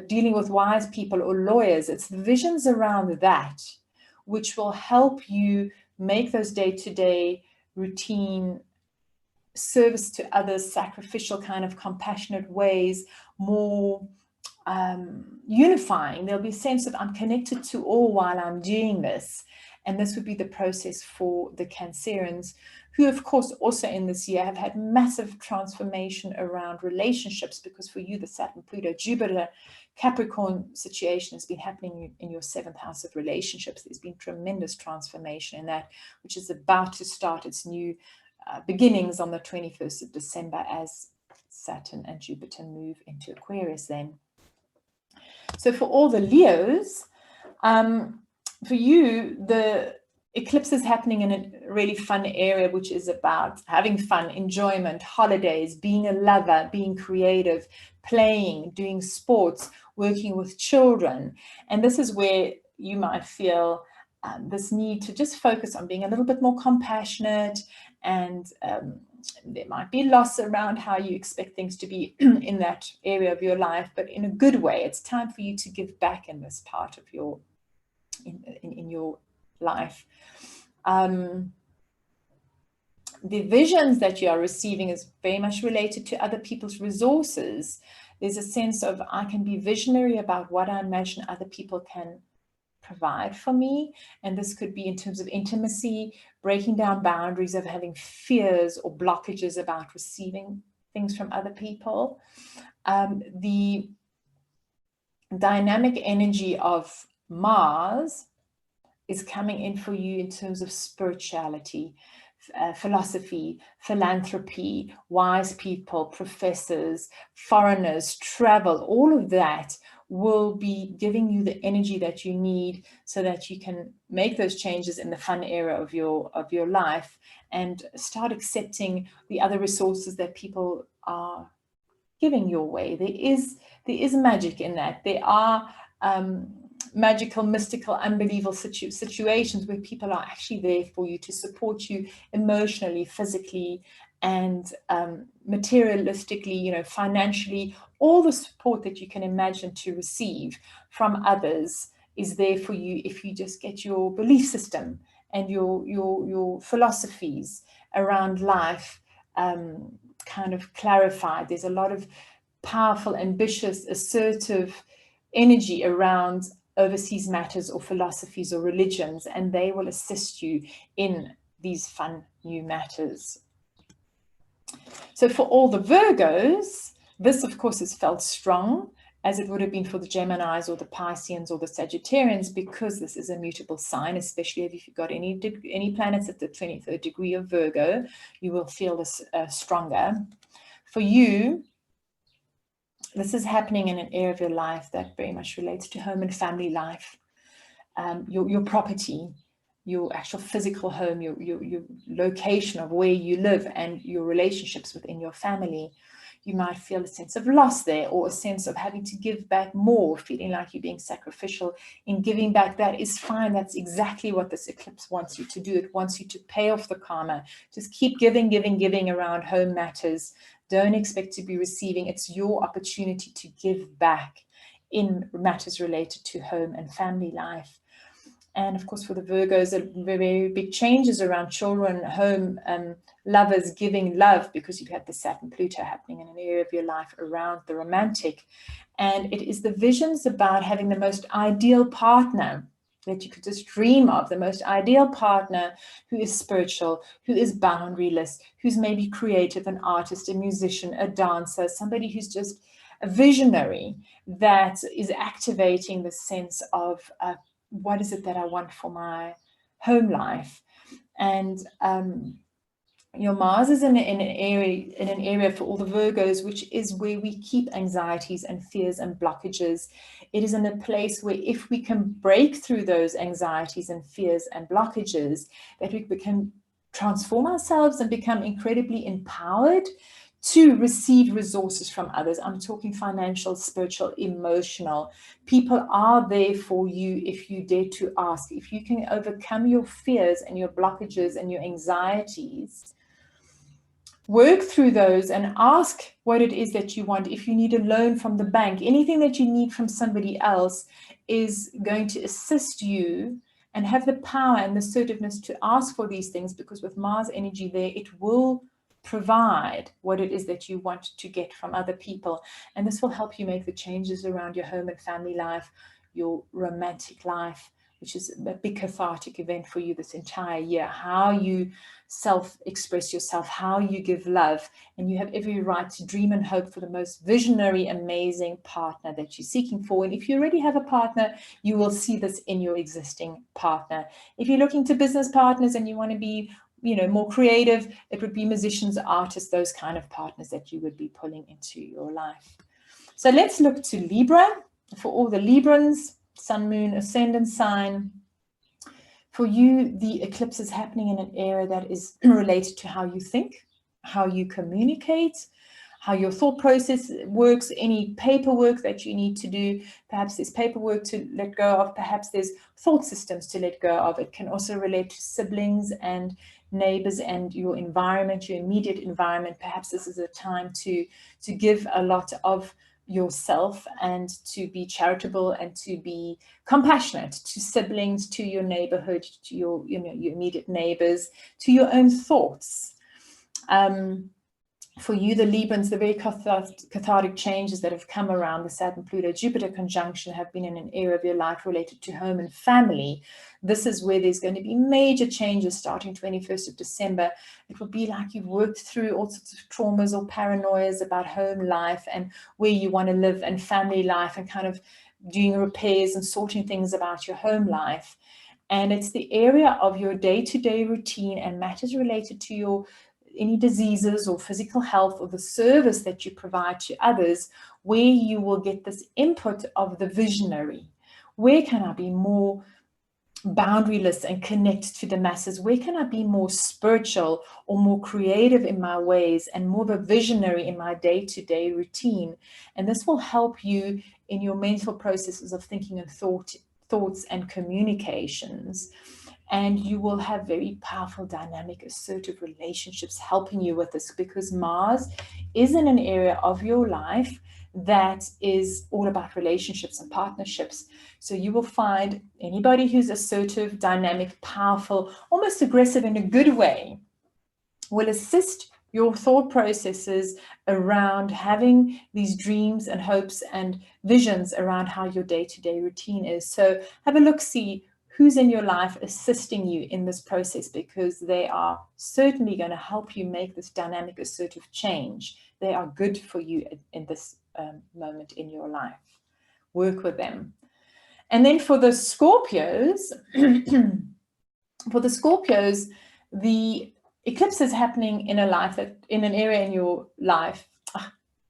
dealing with wise people or lawyers. It's the visions around that which will help you make those day-to-day routine service to others, sacrificial kind of compassionate ways, more unifying. There'll be a sense of I'm connected to all while I'm doing this. And this would be the process for the Cancerians, who, of course, also in this year have had massive transformation around relationships, because for you, the Saturn, Pluto, Jupiter, Capricorn situation has been happening in your 7th house of relationships. There's been tremendous transformation in that, which is about to start its new beginnings on the 21st of December as Saturn and Jupiter move into Aquarius then. So for all the Leos, for you, the eclipse is happening in a really fun area, which is about having fun, enjoyment, holidays, being a lover, being creative, playing, doing sports, working with children. And this is where you might feel this need to just focus on being a little bit more compassionate, and there might be loss around how you expect things to be in that area of your life, but in a good way. It's time for you to give back in this part of your in your life. The visions that you are receiving is very much related to other people's resources. There's a sense of, I can be visionary about what I imagine other people can provide for me. And this could be in terms of intimacy, breaking down boundaries of having fears or blockages about receiving things from other people. The dynamic energy of Mars is coming in for you in terms of spirituality, philosophy, philanthropy, wise people, professors, foreigners, travel. All of that will be giving you the energy that you need so that you can make those changes in the fun area of your life and start accepting the other resources that people are giving your way. There is magic in that. There are magical, mystical, unbelievable situations where people are actually there for you to support you emotionally, physically, and materialistically, financially. All the support that you can imagine to receive from others is there for you if you just get your belief system and your philosophies around life kind of clarified. There's a lot of powerful, ambitious, assertive energy around overseas matters or philosophies or religions, and they will assist you in these fun new matters. So for all the Virgos, this of course is felt strong, as it would have been for the Geminis or the Pisceans or the Sagittarians, because this is a mutable sign, especially if you've got any planets at the 23rd degree of Virgo, you will feel this stronger. For you, this is happening in an area of your life that very much relates to home and family life, your property, your actual physical home, your location of where you live, and your relationships within your family. You might feel a sense of loss there, or a sense of having to give back more, feeling like you're being sacrificial in giving back. That is fine. That's exactly what this eclipse wants you to do. It wants you to pay off the karma. Just keep giving, giving, giving around home matters. Don't expect to be receiving. It's your opportunity to give back in matters related to home and family life. And of course, for the Virgos, very, very big changes around children, home, lovers, giving love, because you've had the Saturn Pluto happening in an area of your life around the romantic. And it is the visions about having the most ideal partner that you could just dream of, the most ideal partner who is spiritual, who is boundaryless, who's maybe creative, an artist, a musician, a dancer, somebody who's just a visionary that is activating the sense of what is it that I want for my home life. And your Mars is in an area for all the Virgos, which is where we keep anxieties and fears and blockages. It is in a place where if we can break through those anxieties and fears and blockages, that we can transform ourselves and become incredibly empowered to receive resources from others. I'm talking financial, spiritual, emotional. People are there for you if you dare to ask. If you can overcome your fears and your blockages and your anxieties, work through those and ask what it is that you want. If you need a loan from the bank, anything that you need from somebody else is going to assist you, and have the power and the assertiveness to ask for these things, because with Mars energy there, it will provide what it is that you want to get from other people. And this will help you make the changes around your home and family life, your romantic life, which is a big cathartic event for you this entire year. How you self-express yourself, how you give love, and you have every right to dream and hope for the most visionary, amazing partner that you're seeking for. And if you already have a partner, you will see this in your existing partner. If you're looking to business partners and you want to be, you know, more creative, it would be musicians, artists, those kind of partners that you would be pulling into your life. So let's look to Libra. For all the Librans, Sun, Moon, Ascendant sign. For you, the eclipse is happening in an area that is related to how you think, how you communicate, how your thought process works, any paperwork that you need to do. Perhaps there's paperwork to let go of. Perhaps there's thought systems to let go of. It can also relate to siblings and neighbors and your environment, your immediate environment. Perhaps this is a time to give a lot of yourself and to be charitable and to be compassionate to siblings, to your neighborhood, to your, you know, your immediate neighbors, to your own thoughts. For you, the Librans, the very cathartic changes that have come around the Saturn-Pluto-Jupiter conjunction have been in an area of your life related to home and family. This is where there's going to be major changes starting 21st of December. It will be like you've worked through all sorts of traumas or paranoias about home life and where you want to live and family life and kind of doing repairs and sorting things about your home life. And it's the area of your day-to-day routine and matters related to your any diseases or physical health or the service that you provide to others, where you will get this input of the visionary. Where can I be more boundaryless and connect to the masses? Where can I be more spiritual or more creative in my ways and more of a visionary in my day-to-day routine? And this will help you in your mental processes of thinking and thoughts and communications. And you will have very powerful, dynamic, assertive relationships helping you with this, because Mars is in an area of your life that is all about relationships and partnerships. So you will find anybody who's assertive, dynamic, powerful, almost aggressive in a good way, will assist your thought processes around having these dreams and hopes and visions around how your day-to-day routine is. So have a look, see who's in your life assisting you in this process, because they are certainly going to help you make this dynamic, assertive change. They are good for you in this moment in your life. Work with them. And then for the Scorpios, the eclipse is happening in an area in your life.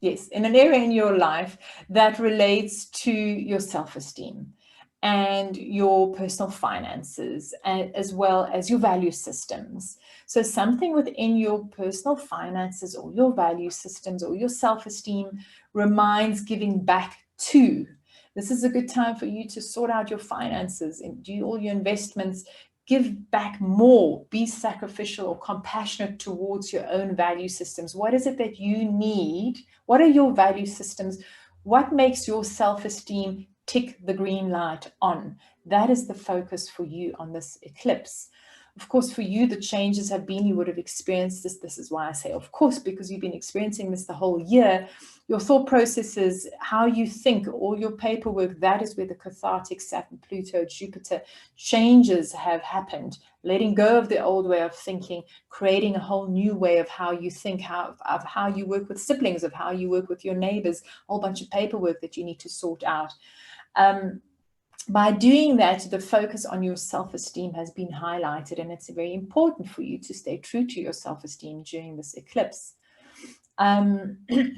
In an area in your life that relates to your self-esteem and your personal finances, as well as your value systems. So something within your personal finances or your value systems or your self-esteem reminds giving back to. This is a good time for you to sort out your finances and do all your investments. Give back more, be sacrificial or compassionate towards your own value systems. What is it that you need? What are your value systems? What makes your self-esteem tick the green light on? That is the focus for you on this eclipse. Of course, for you, the changes have been, you would have experienced this. This is why I say, of course, because you've been experiencing this the whole year. Your thought processes, how you think, all your paperwork, that is where the cathartic Saturn, Pluto, Jupiter changes have happened. Letting go of the old way of thinking, creating a whole new way of how you think, of how you work with siblings, of how you work with your neighbors, a whole bunch of paperwork that you need to sort out. By doing that, the focus on your self-esteem has been highlighted, and it's very important for you to stay true to your self-esteem during this eclipse. It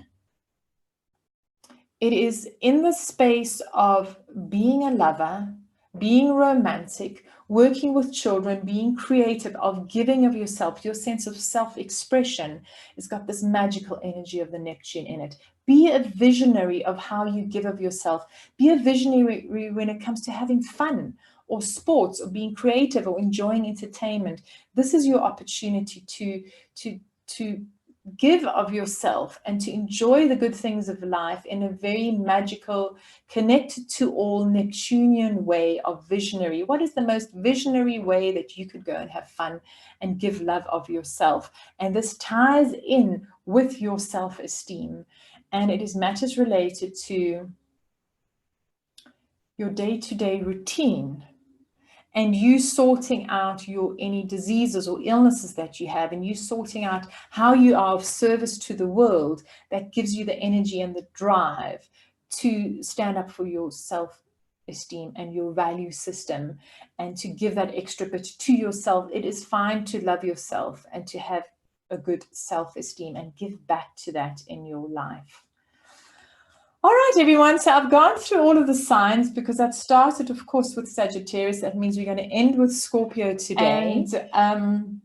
is in the space of being a lover, being romantic, working with children, being creative, of giving of yourself, your sense of self-expression. It's got this magical energy of the Neptune in it. Be a visionary of how you give of yourself. Be a visionary when it comes to having fun or sports or being creative or enjoying entertainment. This is your opportunity to give of yourself and to enjoy the good things of life in a very magical, connected to all Neptunian way of visionary. What is the most visionary way that you could go and have fun and give love of yourself? And this ties in with your self-esteem, and it is matters related to your day-to-day routine. and you sorting out any diseases or illnesses that you have, and you sorting out how you are of service to the world, that gives you the energy and the drive to stand up for your self-esteem and your value system, and to give that extra bit to yourself. It is fine to love yourself and to have a good self-esteem and give back to that in your life. All right, everyone. So I've gone through all of the signs because I've started, of course, with Sagittarius. That means we're going to end with Scorpio today. And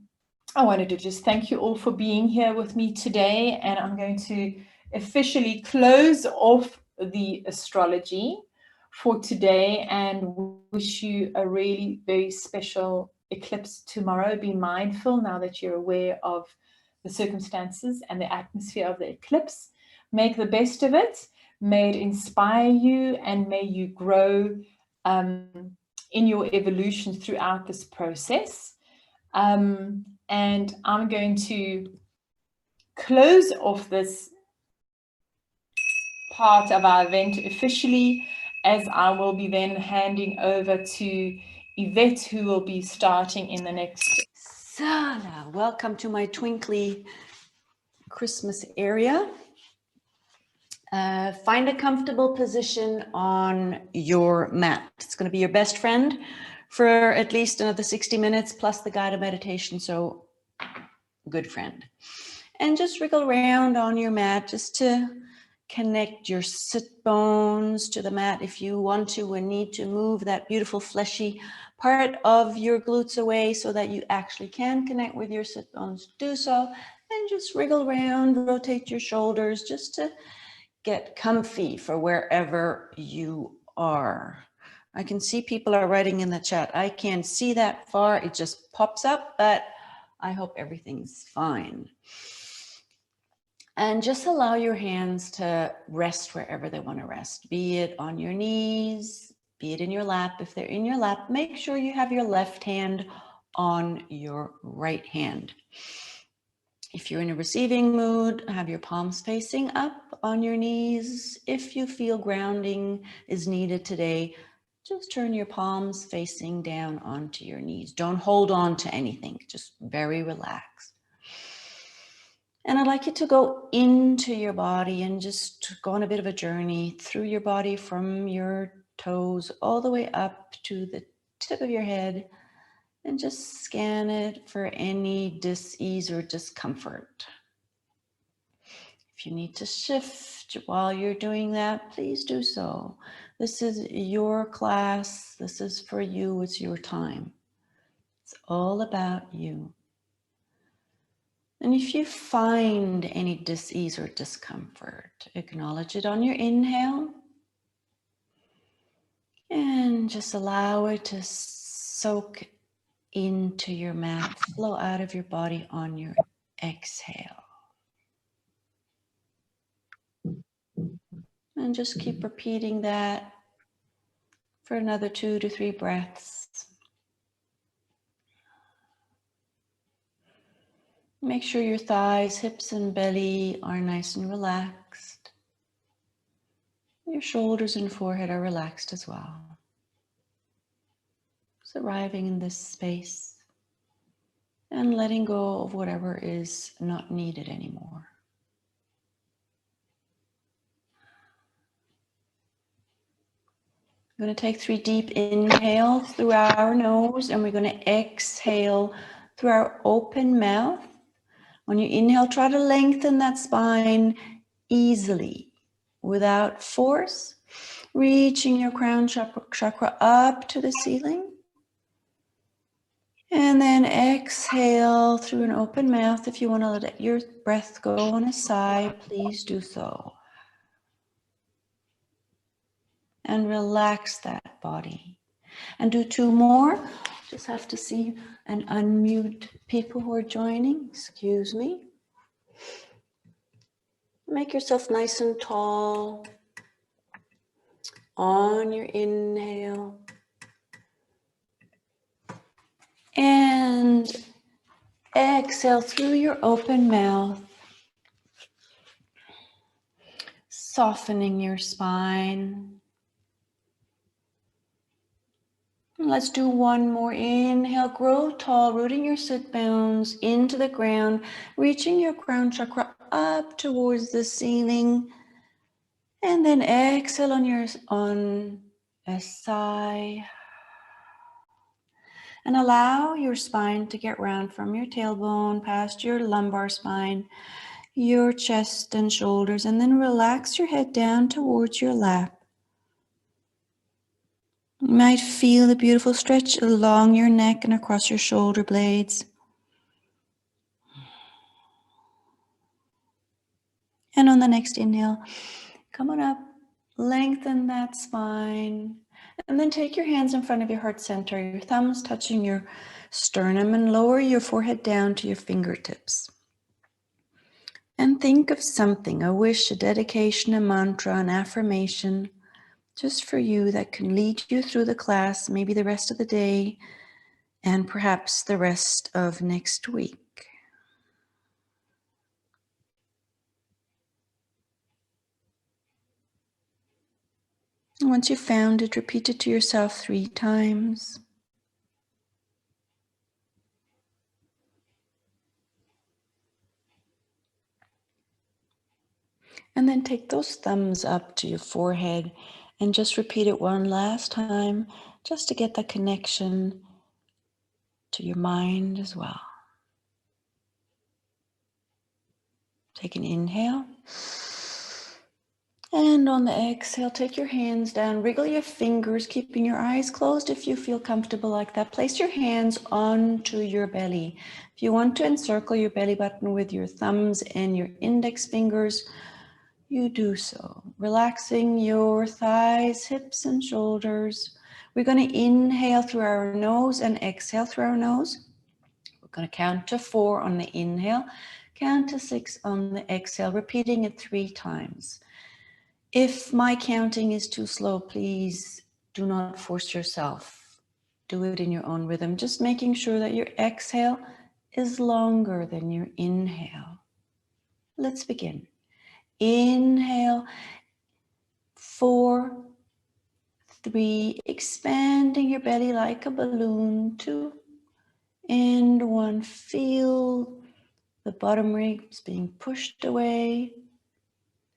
I wanted to just thank you all for being here with me today. And I'm going to officially close off the astrology for today and wish you a really very special eclipse tomorrow. Be mindful now that you're aware of the circumstances and the atmosphere of the eclipse. Make the best of it. May it inspire you, and may you grow in your evolution throughout this process. And I'm going to close off this part of our event officially, as I will be then handing over to Yvette, who will be starting in the next. Sana, welcome to my twinkly Christmas area. Find a comfortable position on your mat. It's going to be your best friend for at least another 60 minutes plus the guided meditation. So good friend. And just wriggle around on your mat just to connect your sit bones to the mat. If you want to and need to move that beautiful fleshy part of your glutes away so that you actually can connect with your sit bones, do so. And just wriggle around, rotate your shoulders just to get comfy for wherever you are. I can see people are writing in the chat. I can't see that far. It just pops up, but I hope everything's fine. And just allow your hands to rest wherever they want to rest, be it on your knees, be it in your lap. If they're in your lap, make sure you have your left hand on your right hand. If you're in a receiving mood, have your palms facing up on your knees. If you feel grounding is needed today, just turn your palms facing down onto your knees. Don't hold on to anything, just very relaxed. And I'd like you to go into your body and just go on a bit of a journey through your body from your toes all the way up to the tip of your head, and just scan it for any dis-ease or discomfort. If you need to shift while you're doing that, please do so. This is your class. This is for you. It's your time. It's all about you. And if you find any dis-ease or discomfort, acknowledge it on your inhale and just allow it to soak into your mat, flow out of your body on your exhale. And just keep repeating that for another 2 to 3 breaths. Make sure your thighs, hips, and belly are nice and relaxed. Your shoulders and forehead are relaxed as well. Just arriving in this space and letting go of whatever is not needed anymore. I'm going to take 3 deep inhales through our nose, and we're going to exhale through our open mouth. When you inhale, try to lengthen that spine easily, without force, reaching your crown chakra up to the ceiling. And then exhale through an open mouth. If you want to let your breath go on a sigh, please do so. And relax that body. And do 2 more. Just have to see and unmute people who are joining. Excuse me. Make yourself nice and tall on your inhale. And exhale through your open mouth, softening your spine. Let's do one more. Inhale, grow tall, rooting your sit bones into the ground, reaching your crown chakra up towards the ceiling. And then exhale on a sigh. And allow your spine to get round from your tailbone past your lumbar spine, your chest and shoulders, and then relax your head down towards your lap. You might feel the beautiful stretch along your neck and across your shoulder blades. And on the next inhale, come on up, lengthen that spine, and then take your hands in front of your heart center, your thumbs touching your sternum, and lower your forehead down to your fingertips. And think of something, a wish, a dedication, a mantra, an affirmation, just for you that can lead you through the class, maybe the rest of the day, and perhaps the rest of next week. And once you've found it, repeat it to yourself 3 times. And then take those thumbs up to your forehead and just repeat it one last time, just to get the connection to your mind as well. Take an inhale. And on the exhale, take your hands down, wriggle your fingers, keeping your eyes closed if you feel comfortable like that. Place your hands onto your belly. If you want to encircle your belly button with your thumbs and your index fingers, you do so. Relaxing your thighs, hips, and shoulders. We're going to inhale through our nose and exhale through our nose. We're going to count to 4 on the inhale, count to 6 on the exhale, repeating it 3 times. If my counting is too slow, please do not force yourself. Do it in your own rhythm, just making sure that your exhale is longer than your inhale. Let's begin. Inhale, 4, 3, expanding your belly like a balloon, 2, and 1. Feel the bottom ribs being pushed away.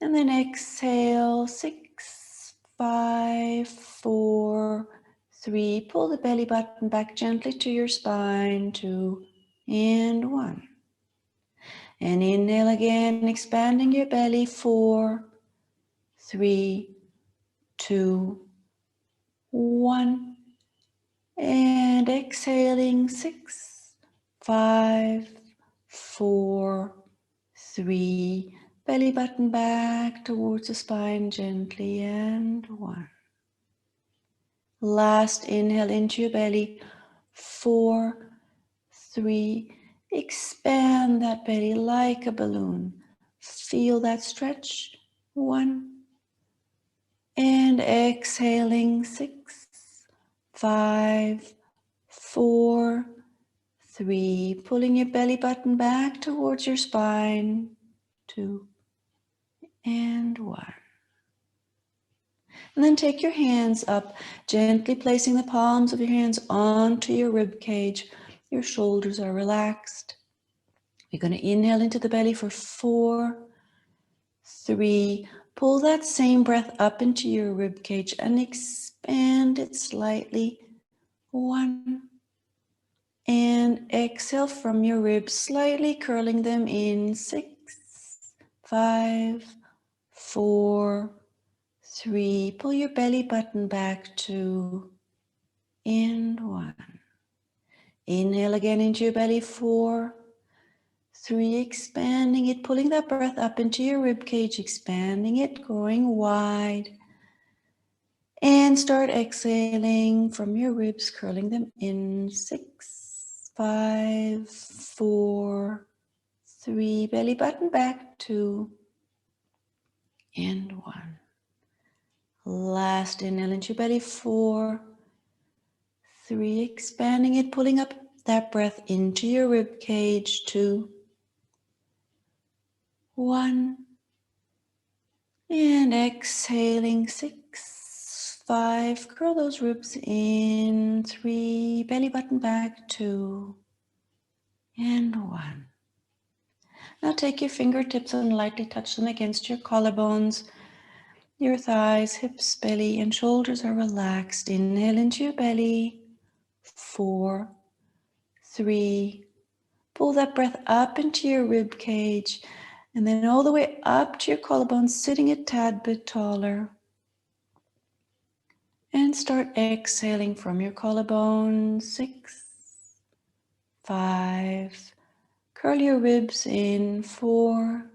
And then exhale, 6, 5, 4, 3. Pull the belly button back gently to your spine, 2, and 1. And inhale again, expanding your belly, 4, 3, 2, 1. And exhaling, 6, 5, 4, 3. Belly button back towards the spine gently, and 1. Last inhale into your belly, 4, 3. Expand that belly like a balloon. Feel that stretch, 1. And exhaling, 6, 5, 4, 3. Pulling your belly button back towards your spine, 2, and 1. And then take your hands up, gently placing the palms of your hands onto your rib cage. Your shoulders are relaxed. You're going to inhale into the belly for 4, 3. Pull that same breath up into your rib cage and expand it slightly. 1. And exhale from your ribs, slightly curling them in. 6, 5, 4, 3. Pull your belly button back, 2, and 1. Inhale again into your belly, 4, 3. Expanding it, pulling that breath up into your rib cage, expanding it, growing wide. And start exhaling from your ribs, curling them in. 6, 5, 4, 3. Belly button back, 2, and 1. Last inhale into your belly, 4, 3. Expanding it, pulling up that breath into your rib cage, 2, 1. And exhaling, 6, 5, curl those ribs in. 3, belly button back. 2, and 1. Now take your fingertips and lightly touch them against your collarbones. Your thighs, hips, belly, and shoulders are relaxed. Inhale into your belly. 4, 3, pull that breath up into your rib cage, and then all the way up to your collarbones, sitting a tad bit taller. And start exhaling from your collarbone. 6, 5, curl your ribs in. 4,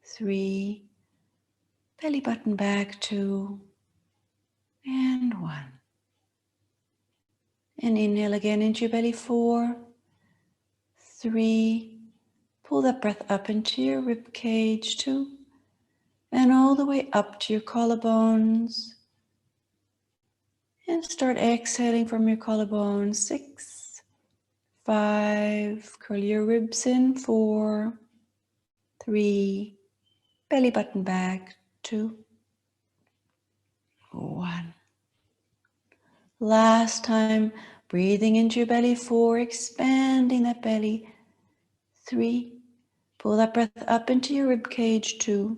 3, belly button back. 2, and 1. And inhale again into your belly. 4, 3, pull that breath up into your rib cage. 2, and all the way up to your collarbones. And start exhaling from your collarbones. 6, 5, curl your ribs in. 4, 3, belly button back. 2, 1. Last time, breathing into your belly. 4, expanding that belly. 3, pull that breath up into your rib cage. 2,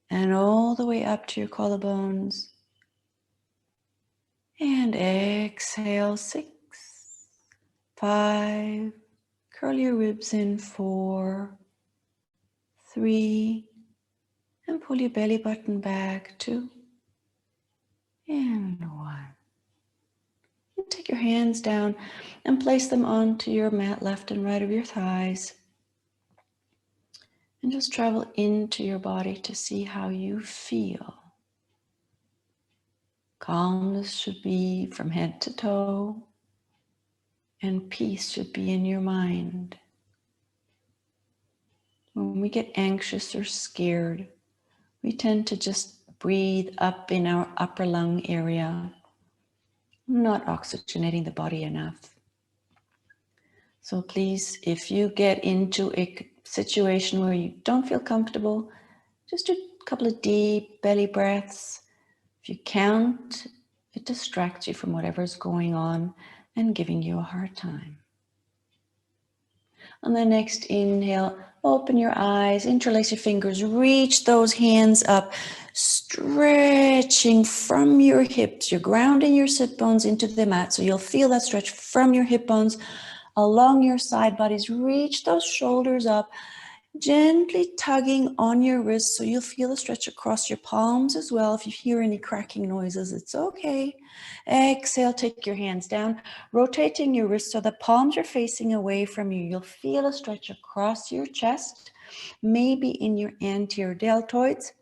and all the way up to your collarbones. And exhale. 6, 5, curl your ribs in. 4, 3, and pull your belly button back. 2, and 1. And take your hands down and place them onto your mat, left and right of your thighs. And just travel into your body to see how you feel. Calmness should be from head to toe, and peace should be in your mind. When we get anxious or scared, we tend to just breathe up in our upper lung area, not oxygenating the body enough. So please, if you get into a situation where you don't feel comfortable, just do a couple of deep belly breaths. If you can't, it distracts you from whatever's going on and giving you a hard time. On the next inhale, open your eyes, interlace your fingers, reach those hands up, stretching from your hips. You're grounding your sit bones into the mat, so you'll feel that stretch from your hip bones along your side bodies. Reach those shoulders up, gently tugging on your wrists, so you'll feel a stretch across your palms as well. If you hear any cracking noises, it's okay. Exhale, take your hands down, rotating your wrists so the palms are facing away from you. You'll feel a stretch across your chest, maybe in your anterior deltoids,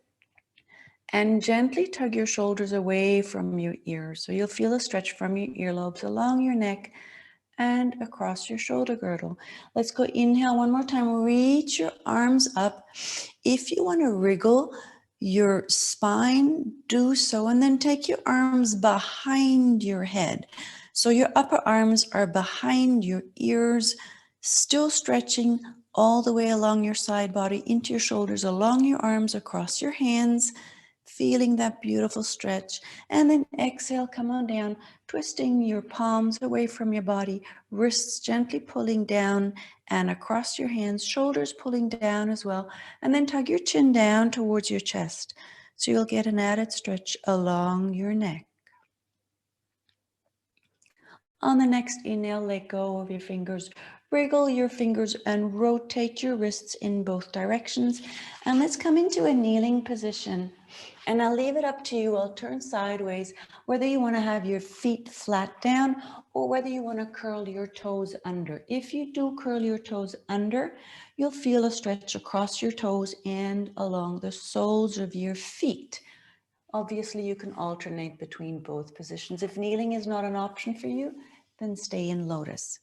and gently tug your shoulders away from your ears. So you'll feel a stretch from your earlobes along your neck and across your shoulder girdle. Let's go inhale one more time. Reach your arms up. If you want to wriggle your spine, do so, and then take your arms behind your head. So your upper arms are behind your ears, still stretching all the way along your side body, into your shoulders, along your arms, across your hands, feeling that beautiful stretch. And then exhale, come on down, twisting your palms away from your body, wrists gently pulling down and across your hands, shoulders pulling down as well. And then tug your chin down towards your chest, so you'll get an added stretch along your neck. On the next inhale, let go of your fingers. Wriggle your fingers and rotate your wrists in both directions. And let's come into a kneeling position. And I'll leave it up to you. I'll turn sideways, whether you want to have your feet flat down or whether you want to curl your toes under. If you do curl your toes under, you'll feel a stretch across your toes and along the soles of your feet. Obviously, you can alternate between both positions. If kneeling is not an option for you, then stay in lotus.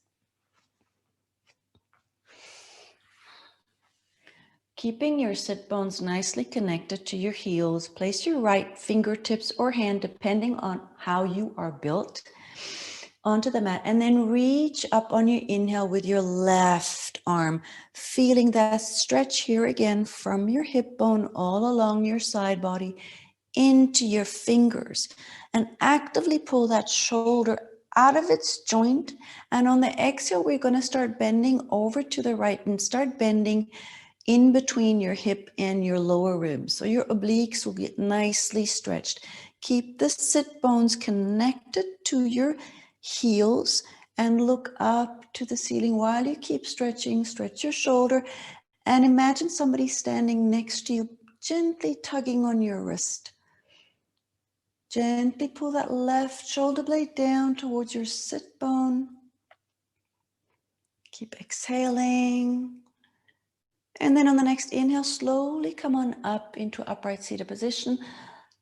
Keeping your sit bones nicely connected to your heels, place your right fingertips or hand, depending on how you are built, onto the mat, and then reach up on your inhale with your left arm, feeling that stretch here again from your hip bone all along your side body into your fingers and actively pull that shoulder out of its joint. And on the exhale, we're going to start bending over to the right and start bending in between your hip and your lower ribs. So your obliques will get nicely stretched. Keep the sit bones connected to your heels and look up to the ceiling while you keep stretching. Stretch your shoulder and imagine somebody standing next to you, gently tugging on your wrist. Gently pull that left shoulder blade down towards your sit bone. Keep exhaling. And then on the next inhale, slowly come on up into upright seated position.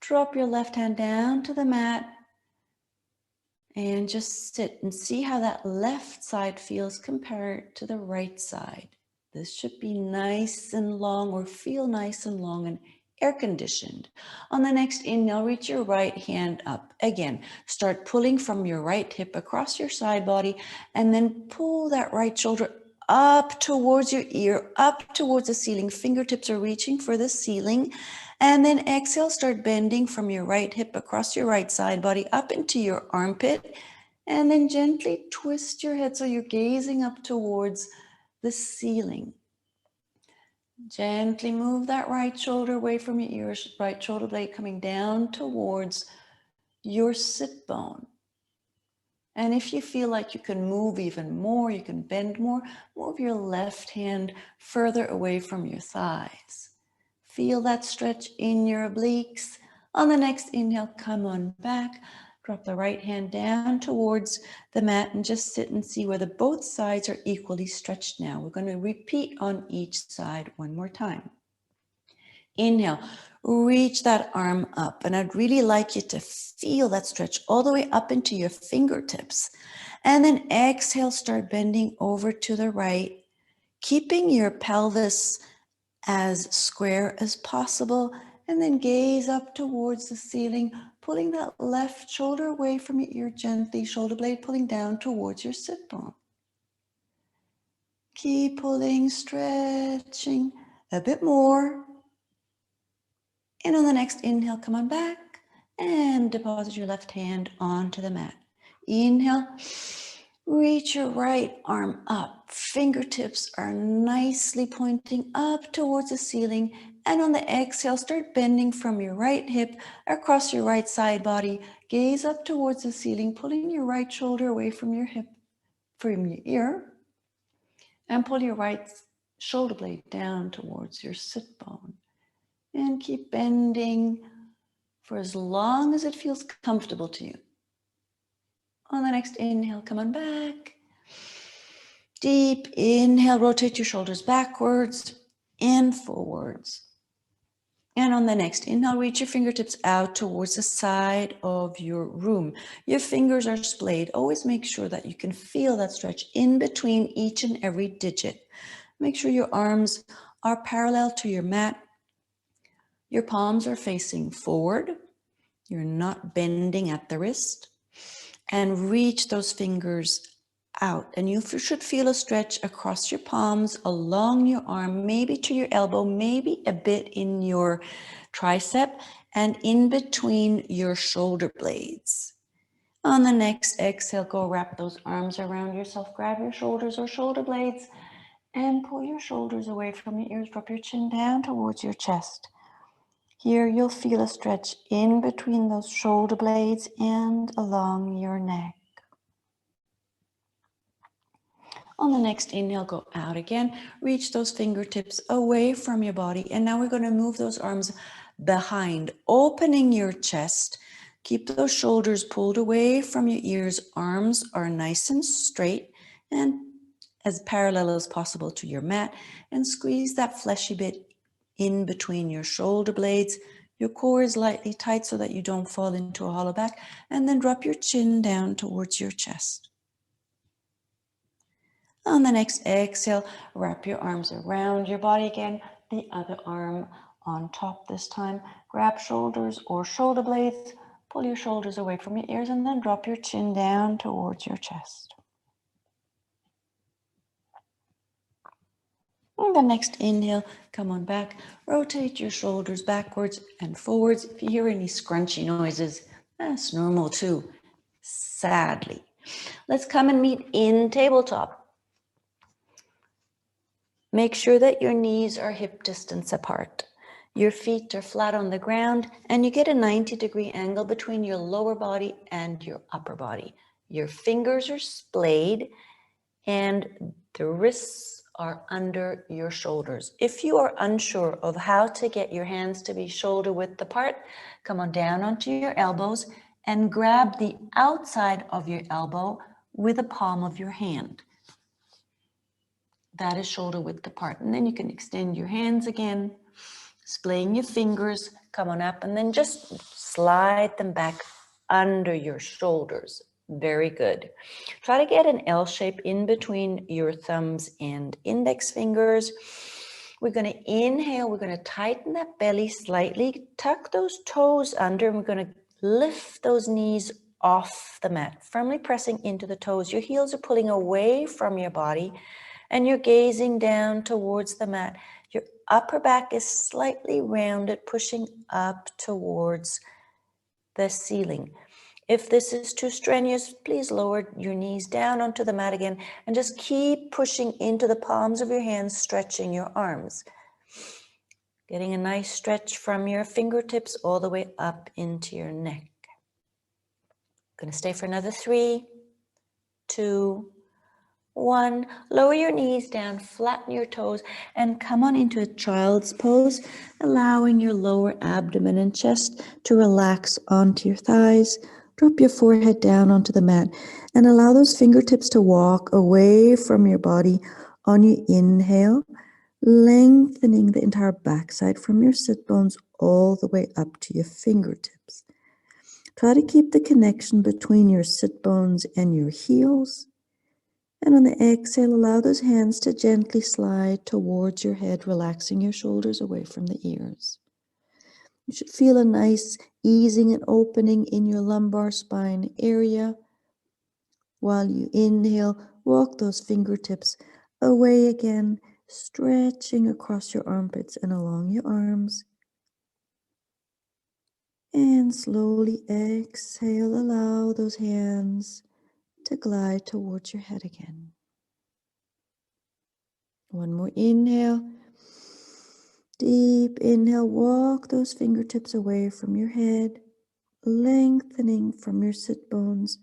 Drop your left hand down to the mat and just sit and see how that left side feels compared to the right side. This should be nice and long, or feel nice and long and air conditioned. On the next inhale, reach your right hand up. Again, start pulling from your right hip across your side body, and then pull that right shoulder up towards your ear, up towards the ceiling. Fingertips are reaching for the ceiling. And then exhale, start bending from your right hip across your right side body up into your armpit. And then gently twist your head so you're gazing up towards the ceiling. Gently move that right shoulder away from your ears, right shoulder blade coming down towards your sit bone. And if you feel like you can move even more, you can bend more, move your left hand further away from your thighs. Feel that stretch in your obliques. On the next inhale, come on back. Drop the right hand down towards the mat and just sit and see whether both sides are equally stretched now. We're going to repeat on each side one more time. Inhale, reach that arm up. And I'd really like you to feel that stretch all the way up into your fingertips. And then exhale, start bending over to the right, keeping your pelvis as square as possible, and then gaze up towards the ceiling, pulling that left shoulder away from your ear gently, shoulder blade pulling down towards your sit bone. Keep pulling, stretching a bit more. And on the next inhale, come on back and deposit your left hand onto the mat. Inhale, reach your right arm up. Fingertips are nicely pointing up towards the ceiling. And on the exhale, start bending from your right hip across your right side body. Gaze up towards the ceiling, pulling your right shoulder away from your hip, from your ear. And pull your right shoulder blade down towards your sit bone. And keep bending for as long as it feels comfortable to you. On the next inhale, come on back. Deep inhale, rotate your shoulders backwards and forwards. And on the next inhale, reach your fingertips out towards the side of your room. Your fingers are splayed. Always make sure that you can feel that stretch in between each and every digit. Make sure your arms are parallel to your mat. Your palms are facing forward. You're not bending at the wrist. And reach those fingers out. And you should feel a stretch across your palms, along your arm, maybe to your elbow, maybe a bit in your tricep, and in between your shoulder blades. On the next exhale, go wrap those arms around yourself. Grab your shoulders or shoulder blades and pull your shoulders away from your ears. Drop your chin down towards your chest. Here you'll feel a stretch in between those shoulder blades and along your neck. On the next inhale, go out again. Reach those fingertips away from your body. And now we're going to move those arms behind, opening your chest. Keep those shoulders pulled away from your ears. Arms are nice and straight and as parallel as possible to your mat. And squeeze that fleshy bit in between your shoulder blades. Your core is lightly tight so that you don't fall into a hollow back. And then drop your chin down towards your chest. On the next exhale, wrap your arms around your body again. The other arm on top this time. Grab shoulders or shoulder blades. Pull your shoulders away from your ears and then drop your chin down towards your chest. On the next inhale, come on back. Rotate your shoulders backwards and forwards. If you hear any scrunchy noises, that's normal too, sadly. Let's come and meet in tabletop. Make sure that your knees are hip distance apart. Your feet are flat on the ground, and you get a 90-degree angle between your lower body and your upper body. Your fingers are splayed, and the wrists are under your shoulders. If you are unsure of how to get your hands to be shoulder width apart, come on down onto your elbows and grab the outside of your elbow with the palm of your hand. That is shoulder width apart. And then you can extend your hands again, splaying your fingers, come on up, and then just slide them back under your shoulders. Very good. Try to get an L shape in between your thumbs and index fingers. We're going to inhale. We're going to tighten that belly slightly, tuck those toes under, and we're going to lift those knees off the mat, firmly pressing into the toes. Your heels are pulling away from your body, and you're gazing down towards the mat. Your upper back is slightly rounded, pushing up towards the ceiling. If this is too strenuous, please lower your knees down onto the mat again and just keep pushing into the palms of your hands, stretching your arms. Getting a nice stretch from your fingertips all the way up into your neck. Going to stay for another 3, 2, 1. Lower your knees down, flatten your toes, and come on into a child's pose, allowing your lower abdomen and chest to relax onto your thighs. Drop your forehead down onto the mat and allow those fingertips to walk away from your body on your inhale, lengthening the entire backside from your sit bones all the way up to your fingertips. Try to keep the connection between your sit bones and your heels. And on the exhale, allow those hands to gently slide towards your head, relaxing your shoulders away from the ears. You should feel a nice easing and opening in your lumbar spine area. While you inhale, walk those fingertips away again, stretching across your armpits and along your arms. And slowly exhale, allow those hands to glide towards your head again. One more inhale. Deep inhale, walk those fingertips away from your head, lengthening from your sit bones,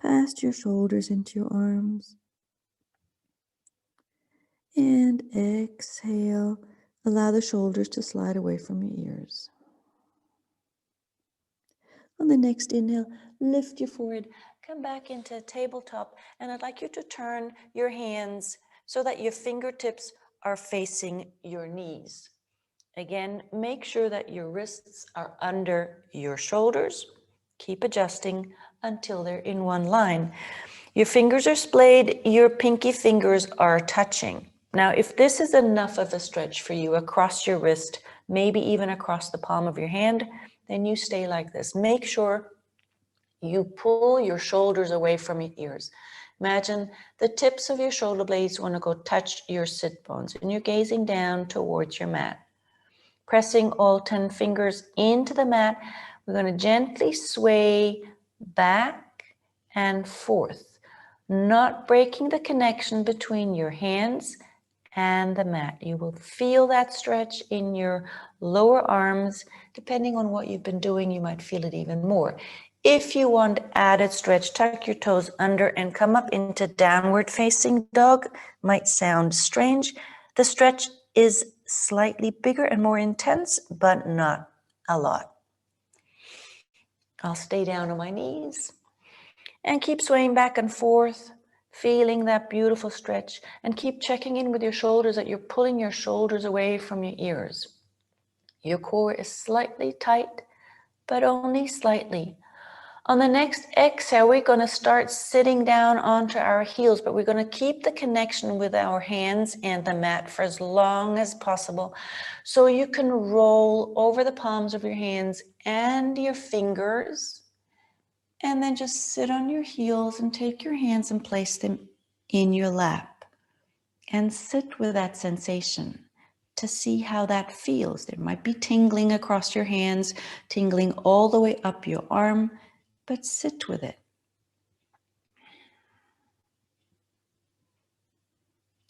past your shoulders into your arms. And exhale, allow the shoulders to slide away from your ears. On the next inhale, lift your forehead, come back into tabletop, and I'd like you to turn your hands so that your fingertips are facing your knees. Again, make sure that your wrists are under your shoulders. Keep adjusting until they're in one line. Your fingers are splayed, your pinky fingers are touching. Now, if this is enough of a stretch for you across your wrist, maybe even across the palm of your hand, then you stay like this. Make sure you pull your shoulders away from your ears. Imagine the tips of your shoulder blades want to go touch your sit bones, and you're gazing down towards your mat. Pressing all 10 fingers into the mat, we're going to gently sway back and forth, not breaking the connection between your hands and the mat. You will feel that stretch in your lower arms. Depending on what you've been doing, you might feel it even more. If you want added stretch, tuck your toes under and come up into downward facing dog. Might sound strange. The stretch is slightly bigger and more intense, but not a lot. I'll stay down on my knees and keep swaying back and forth, feeling that beautiful stretch, and keep checking in with your shoulders that you're pulling your shoulders away from your ears. Your core is slightly tight, but only slightly. On the next exhale, we're going to start sitting down onto our heels, but we're going to keep the connection with our hands and the mat for as long as possible. So you can roll over the palms of your hands and your fingers, and then just sit on your heels and take your hands and place them in your lap. and sit with that sensation to see how that feels. There might be tingling across your hands, tingling all the way up your arm, but sit with it.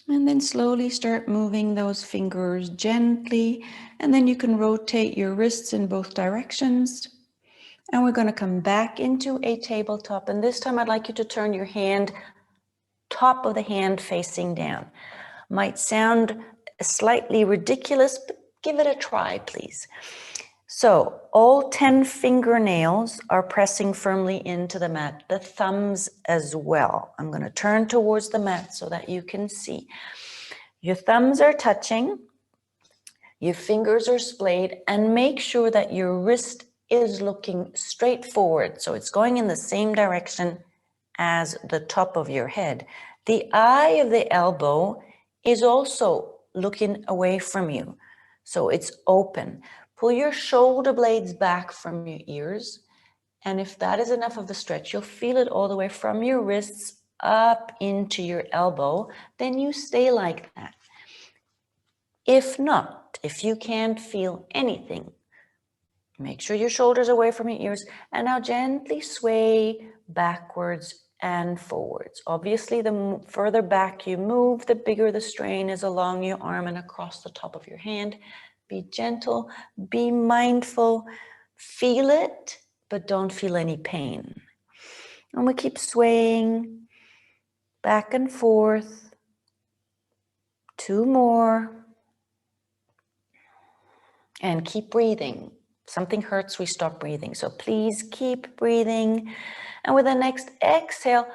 And then slowly start moving those fingers gently, and then you can rotate your wrists in both directions. And we're going to come back into a tabletop, and this time I'd like you to turn your hand, top of the hand facing down. Might sound slightly ridiculous, but give it a try, please. So all 10 fingernails are pressing firmly into the mat, the thumbs as well. I'm going to turn towards the mat so that you can see. Your thumbs are touching, your fingers are splayed, and make sure that your wrist is looking straight forward. So it's going in the same direction as the top of your head. The eye of the elbow is also looking away from you. So it's open. Pull your shoulder blades back from your ears. And if that is enough of a stretch, you'll feel it all the way from your wrists up into your elbow. Then you stay like that. If not, if you can't feel anything, make sure your shoulders are away from your ears, and now gently sway backwards and forwards. Obviously, the further back you move, the bigger the strain is along your arm and across the top of your hand. Be gentle, be mindful, feel it, but don't feel any pain. And we keep swaying back and forth. 2 more. And keep breathing. Something hurts, we stop breathing. So please keep breathing. And with the next exhale,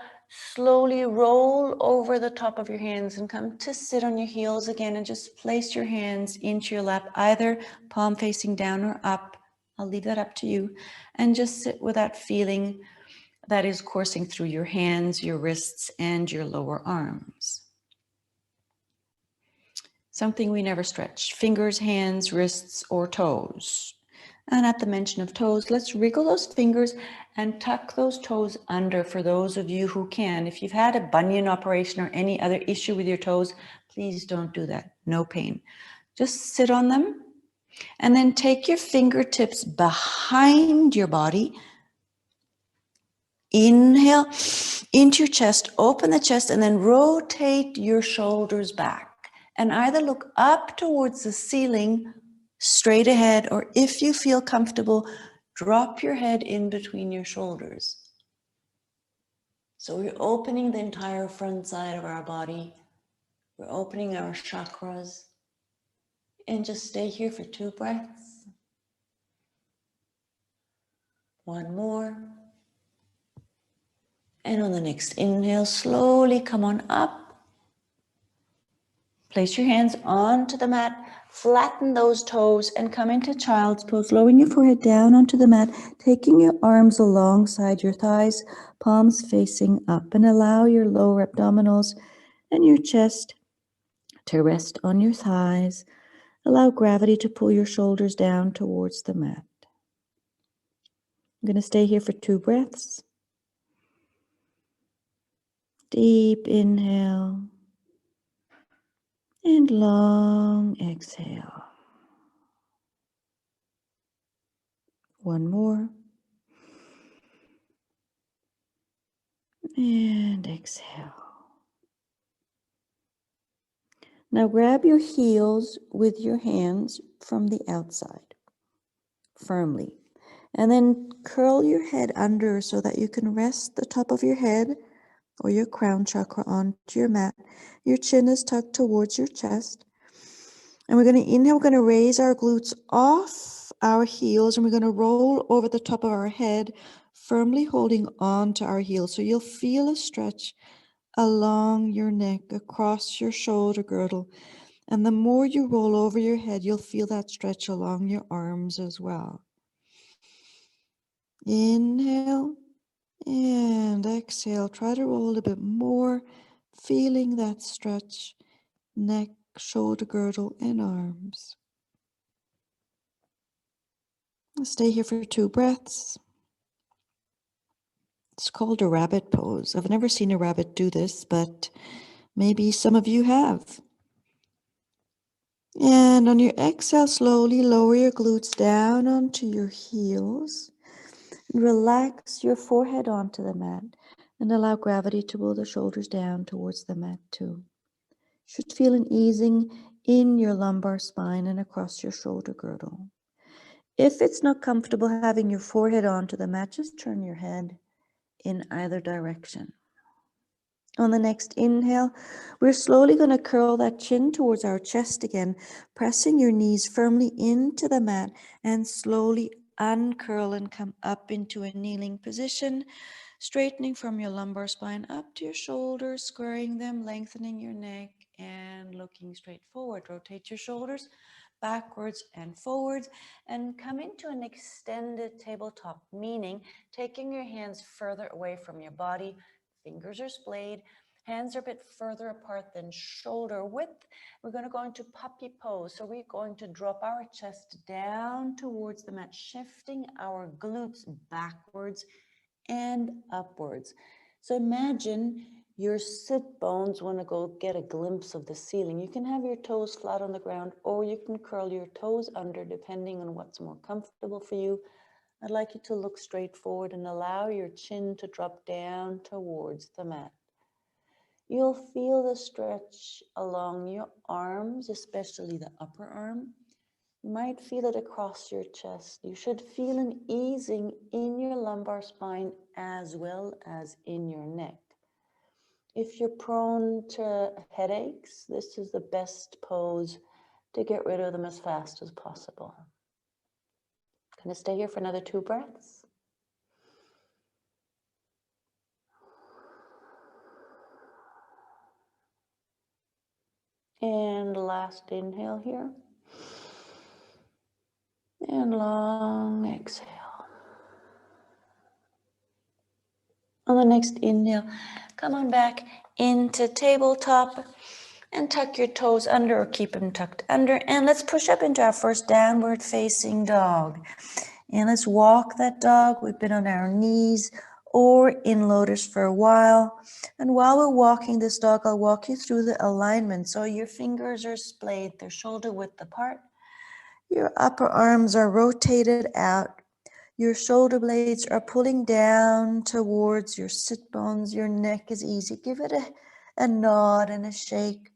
slowly roll over the top of your hands and come to sit on your heels again, and just place your hands into your lap, either palm facing down or up. I'll leave that up to you. And just sit with that feeling that is coursing through your hands, your wrists, and your lower arms. Something we never stretch: fingers, hands, wrists, or toes. And at the mention of toes, let's wriggle those fingers and tuck those toes under for those of you who can. If you've had a bunion operation or any other issue with your toes, please don't do that. No pain. Just sit on them, and then take your fingertips behind your body. Inhale into your chest, open the chest, and then rotate your shoulders back. And either look up towards the ceiling, straight ahead, or if you feel comfortable, drop your head in between your shoulders. So we're opening the entire front side of our body. We're opening our chakras. And just stay here for 2 breaths. 1 more. And on the next inhale, slowly come on up. Place your hands onto the mat, flatten those toes, and come into child's pose, lowering your forehead down onto the mat, taking your arms alongside your thighs, palms facing up, and allow your lower abdominals and your chest to rest on your thighs. Allow gravity to pull your shoulders down towards the mat. I'm going to stay here for 2 breaths. Deep inhale and long exhale. 1 more. And exhale. Now grab your heels with your hands from the outside, firmly. And then curl your head under so that you can rest the top of your head or your crown chakra onto your mat. Your chin is tucked towards your chest. And we're going to inhale, we're going to raise our glutes off our heels, and we're going to roll over the top of our head, firmly holding on to our heels. So you'll feel a stretch along your neck, across your shoulder girdle. And the more you roll over your head, you'll feel that stretch along your arms as well. Inhale and exhale. Try to roll a bit more, feeling that stretch, neck, shoulder girdle, and arms. Stay here for 2 breaths. It's called a rabbit pose. I've never seen a rabbit do this, but Maybe some of you have. And on your exhale, slowly lower your glutes down onto your heels. Relax your forehead onto the mat and allow gravity to pull the shoulders down towards the mat too. Should feel an easing in your lumbar spine and across your shoulder girdle. If it's not comfortable having your forehead onto the mat, just turn your head in either direction. On the next inhale, we're slowly going to curl that chin towards our chest again, pressing your knees firmly into the mat and slowly uncurl and come up into a kneeling position, straightening from your lumbar spine up to your shoulders, squaring them, lengthening your neck and looking straight forward. Rotate your shoulders backwards and forwards and come into an extended tabletop, meaning taking your hands further away from your body. Fingers are splayed, hands are a bit further apart than shoulder width. We're going to go into puppy pose. So we're going to drop our chest down towards the mat, shifting our glutes backwards and upwards. So imagine your sit bones want to go get a glimpse of the ceiling. You can have your toes flat on the ground, or you can curl your toes under, depending on what's more comfortable for you. I'd like you to look straight forward and allow your chin to drop down towards the mat. You'll feel the stretch along your arms, especially the upper arm. You might feel it across your chest. You should feel an easing in your lumbar spine as well as in your neck. If you're prone to headaches, this is the best pose to get rid of them as fast as possible. Gonna stay here for another 2 breaths. And last inhale here. And long exhale. On the next inhale, come on back into tabletop and tuck your toes under or keep them tucked under. And let's push up into our first downward facing dog. And let's walk that dog. We've been on our knees or in lotus for a while. And while we're walking this dog, I'll walk you through the alignment. So your fingers are splayed, they're shoulder width apart. Your upper arms are rotated out. Your shoulder blades are pulling down towards your sit bones. Your neck is easy. Give it a nod and a shake.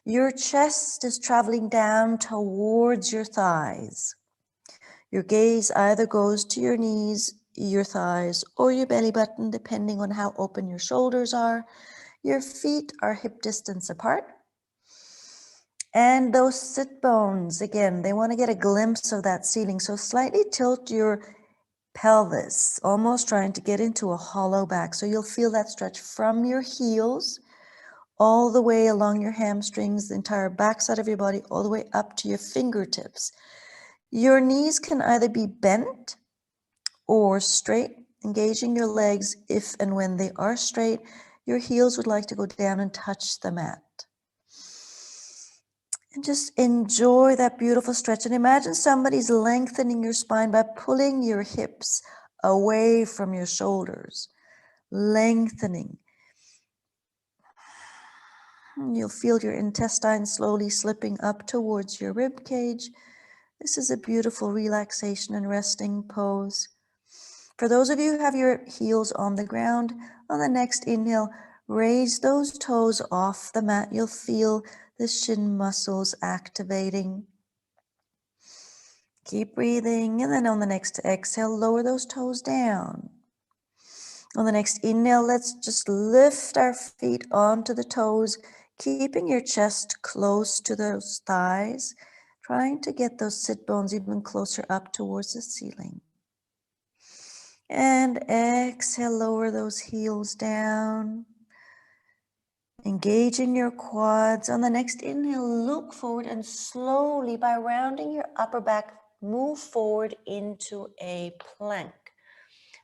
Your chest is traveling down towards your thighs. Your gaze either goes to your knees, your thighs, or your belly button, depending on how open your shoulders are. Your feet are hip distance apart. And those sit bones, again, they want to get a glimpse of that ceiling. So slightly tilt your pelvis, almost trying to get into a hollow back. So you'll feel that stretch from your heels all the way along your hamstrings, the entire backside of your body, all the way up to your fingertips. Your knees can either be bent or straight, engaging your legs if and when they are straight. Your heels would like to go down and touch the mat. And just enjoy that beautiful stretch. And imagine somebody's lengthening your spine by pulling your hips away from your shoulders, lengthening. You'll feel your intestines slowly slipping up towards your rib cage. This is a beautiful relaxation and resting pose. For those of you who have your heels on the ground, on the next inhale, raise those toes off the mat. You'll feel the shin muscles activating. Keep breathing, and then on the next exhale, lower those toes down. On the next inhale, let's just lift our feet onto the toes, keeping your chest close to those thighs, trying to get those sit bones even closer up towards the ceiling. And exhale, lower those heels down. Engaging your quads. On the next inhale, look forward and slowly, by rounding your upper back, move forward into a plank.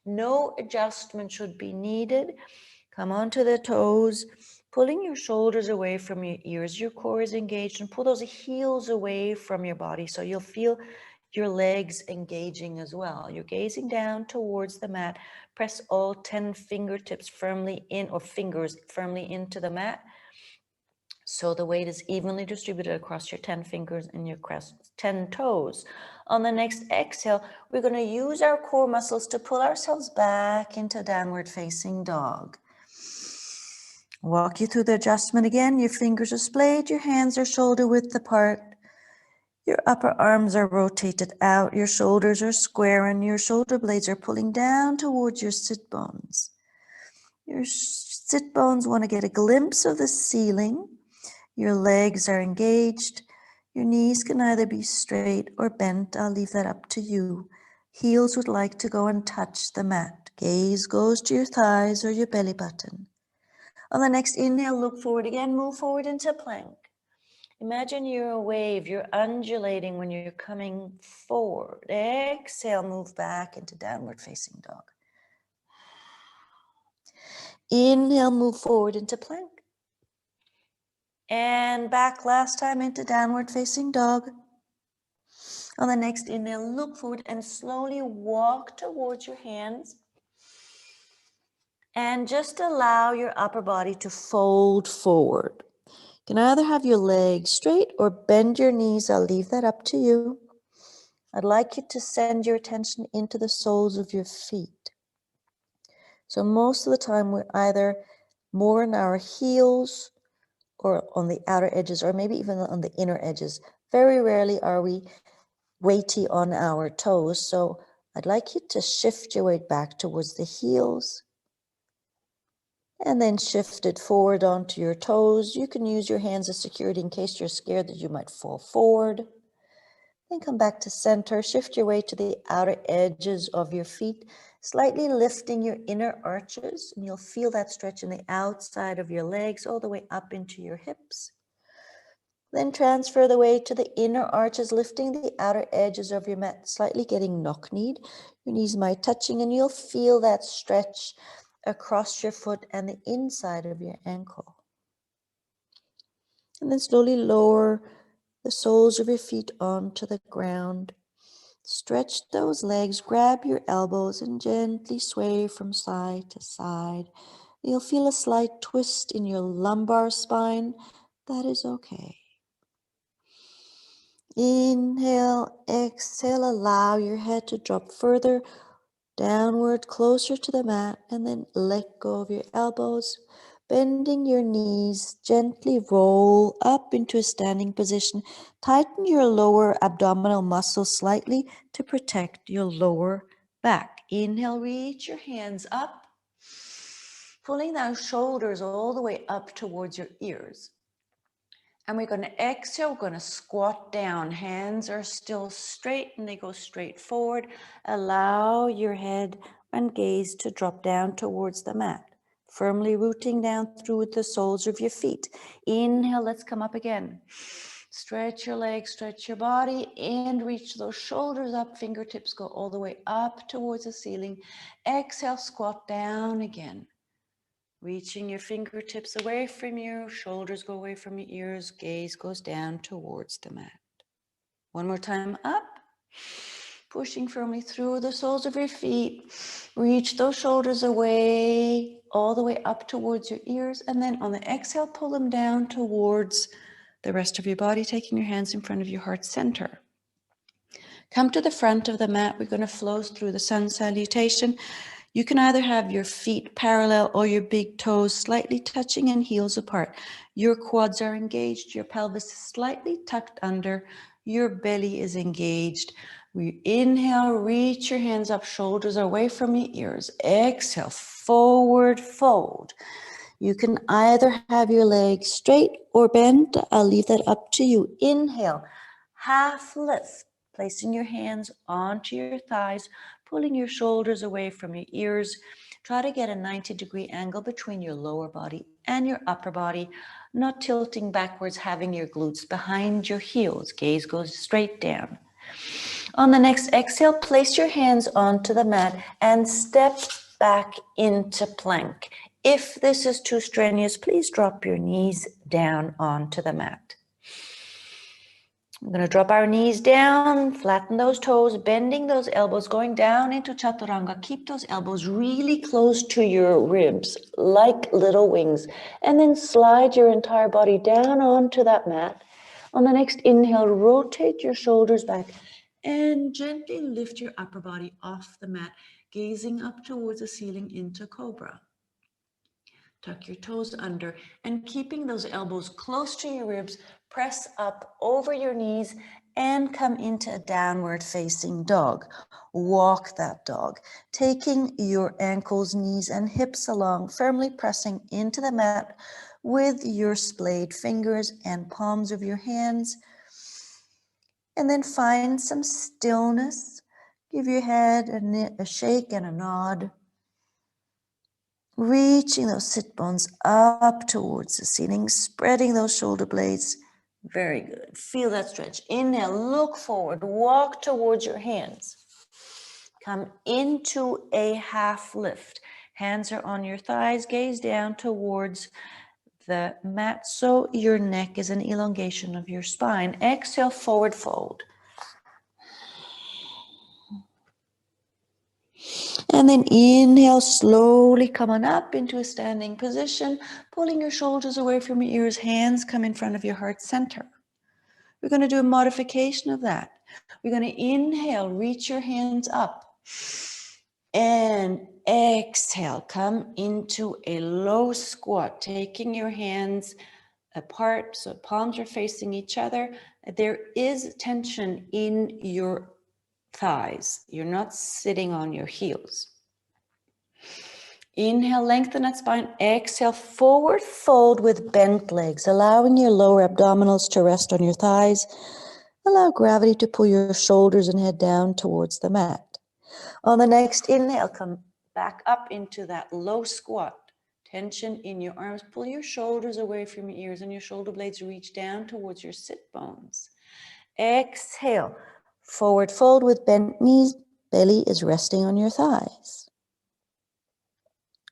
No adjustment should be needed. Come onto the toes, pulling your shoulders away from your ears. Your core is engaged, and pull those heels away from your body. So you'll feel your legs engaging as well. You're gazing down towards the mat. Press all 10 fingertips firmly in, or fingers firmly into the mat. So the weight is evenly distributed across your 10 fingers and your 10 toes. On the next exhale, we're going to use our core muscles to pull ourselves back into downward facing dog. Walk you through the adjustment again. Your fingers are splayed, your hands are shoulder width apart. Your upper arms are rotated out, your shoulders are square, and your shoulder blades are pulling down towards your sit bones. Your sit bones want to get a glimpse of the ceiling. Your legs are engaged. Your knees can either be straight or bent. I'll leave that up to you. Heels would like to go and touch the mat. Gaze goes to your thighs or your belly button. On the next inhale, look forward again. Move forward into plank. Imagine you're a wave. You're undulating when you're coming forward. Exhale, move back into downward facing dog. Inhale, move forward into plank. And back last time into downward facing dog. On the next inhale, look forward and slowly walk towards your hands. And just allow your upper body to fold forward. You can either have your legs straight or bend your knees. I'll leave that up to you. I'd like you to send your attention into the soles of your feet. So most of the time we're either more in our heels or on the outer edges, or maybe even on the inner edges. Very rarely are we weighty on our toes. So I'd like you to shift your weight back towards the heels and then shift it forward onto your toes. You can use your hands as security in case you're scared that you might fall forward. Then come back to center, shift your weight to the outer edges of your feet, slightly lifting your inner arches, and you'll feel that stretch in the outside of your legs all the way up into your hips. Then transfer the weight to the inner arches, lifting the outer edges of your mat, slightly getting knock-kneed. Your knees might touching, and you'll feel that stretch across your foot and the inside of your ankle. And then slowly lower the soles of your feet onto the ground. Stretch those legs, grab your elbows, and gently sway from side to side. You'll feel a slight twist in your lumbar spine. That is okay. Inhale, exhale, allow your head to drop further downward, closer to the mat, and then let go of your elbows. Bending your knees, gently roll up into a standing position. Tighten your lower abdominal muscles slightly to protect your lower back. Inhale, reach your hands up, pulling those shoulders all the way up towards your ears. And we're going to exhale, we're going to squat down. Hands are still straight and they go straight forward. Allow your head and gaze to drop down towards the mat, firmly rooting down through the soles of your feet. Inhale, let's come up again. Stretch your legs, stretch your body, and reach those shoulders up. Fingertips go all the way up towards the ceiling. Exhale, squat down again. Reaching your fingertips away from you, shoulders go away from your ears, gaze goes down towards the mat. One more time up, pushing firmly through the soles of your feet. Reach those shoulders away, all the way up towards your ears, and then on the exhale, pull them down towards the rest of your body, taking your hands in front of your heart center. Come to the front of the mat. We're going to flow through the sun salutation. You can either have your feet parallel or your big toes slightly touching and heels apart. Your quads are engaged, your pelvis is slightly tucked under, your belly is engaged. We inhale, reach your hands up, shoulders away from your ears. Exhale, forward fold. You can either have your legs straight or bent. I'll leave that up to you. Inhale, half lift, placing your hands onto your thighs, pulling your shoulders away from your ears. Try to get a 90-degree angle between your lower body and your upper body, not tilting backwards, having your glutes behind your heels. Gaze goes straight down. On the next exhale, place your hands onto the mat and step back into plank. If this is too strenuous, please drop your knees down onto the mat. We're going to drop our knees down, flatten those toes, bending those elbows, going down into Chaturanga. Keep those elbows really close to your ribs, like little wings. And then slide your entire body down onto that mat. On the next inhale, rotate your shoulders back and gently lift your upper body off the mat, gazing up towards the ceiling into Cobra. Tuck your toes under and keeping those elbows close to your ribs, press up over your knees and come into a downward facing dog. Walk that dog, taking your ankles, knees, and hips along, firmly pressing into the mat with your splayed fingers and palms of your hands. And then find some stillness. Give your head a shake and a nod. Reaching those sit bones up towards the ceiling, spreading those shoulder blades. Very good. Feel that stretch. Inhale, look forward, walk towards your hands. Come into a half lift. Hands are on your thighs, gaze down towards the mat so your neck is an elongation of your spine. Exhale, forward fold. And then inhale, slowly come on up into a standing position, pulling your shoulders away from your ears, hands come in front of your heart center. We're going to do a modification of that. We're going to inhale, reach your hands up. And exhale, come into a low squat, taking your hands apart so palms are facing each other. There is tension in your thighs. You're not sitting on your heels. Inhale, lengthen that spine. Exhale, forward fold with bent legs, allowing your lower abdominals to rest on your thighs. Allow gravity to pull your shoulders and head down towards the mat. On the next inhale, come back up into that low squat. Tension in your arms. Pull your shoulders away from your ears and your shoulder blades reach down towards your sit bones. Exhale, forward fold with bent knees. Belly is resting on your thighs.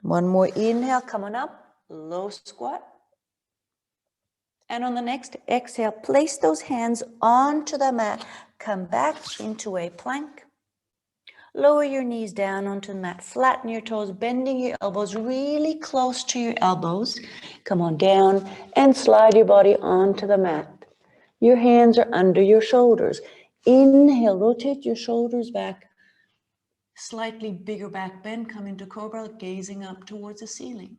One more inhale, come on up, low squat. And on the next exhale, place those hands onto the mat. Come back into a plank. Lower your knees down onto the mat. Flatten your toes, bending your elbows really close to your elbows. Come on down and slide your body onto the mat. Your hands are under your shoulders. Inhale, rotate your shoulders back. Slightly bigger back bend, come into Cobra, gazing up towards the ceiling.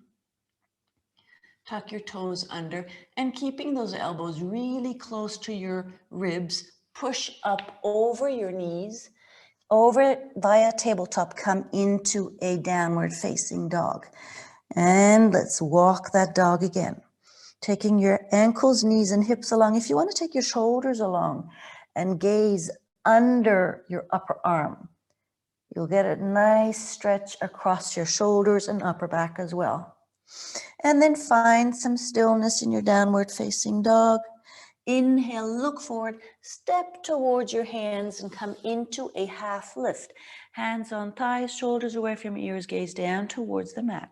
Tuck your toes under and keeping those elbows really close to your ribs, push up over your knees, over via tabletop, come into a downward facing dog. And let's walk that dog again. Taking your ankles, knees, and hips along. If you want to take your shoulders along and gaze under your upper arm, you'll get a nice stretch across your shoulders and upper back as well. And then find some stillness in your downward facing dog. Inhale, look forward, step towards your hands and come into a half lift. Hands on thighs, shoulders away from your ears, gaze down towards the mat.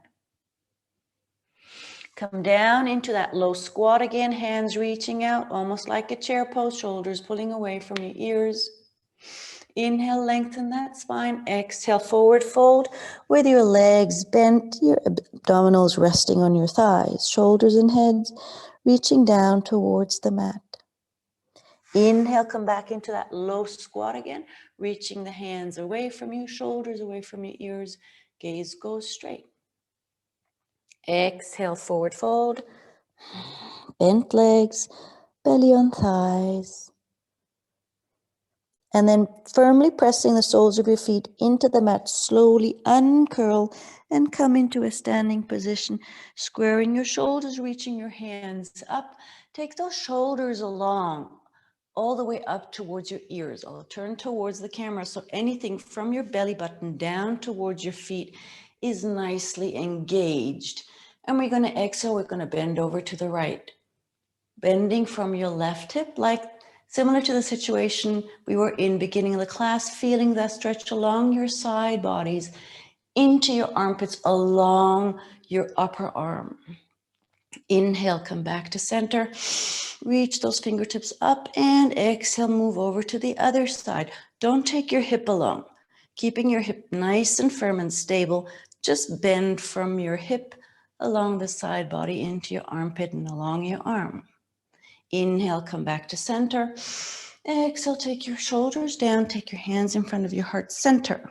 Come down into that low squat again, hands reaching out, almost like a chair pose, shoulders pulling away from your ears. Inhale, lengthen that spine. Exhale, forward fold with your legs bent, your abdominals resting on your thighs, shoulders and heads reaching down towards the mat. Inhale, come back into that low squat again, reaching the hands away from you, shoulders away from your ears, gaze goes straight. Exhale, forward fold, bent legs, belly on thighs. And then firmly pressing the soles of your feet into the mat, slowly uncurl and come into a standing position, squaring your shoulders, reaching your hands up. Take those shoulders along, all the way up towards your ears. I'll turn towards the camera so anything from your belly button down towards your feet is nicely engaged. And we're going to exhale, we're going to bend over to the right. Bending from your left hip, like similar to the situation we were in beginning of the class, feeling that stretch along your side bodies, into your armpits, along your upper arm. Inhale, come back to center. Reach those fingertips up and exhale, move over to the other side. Don't take your hip along. Keeping your hip nice and firm and stable. Just bend from your hip along the side body into your armpit and along your arm. Inhale, come back to center. Exhale, take your shoulders down. Take your hands in front of your heart center.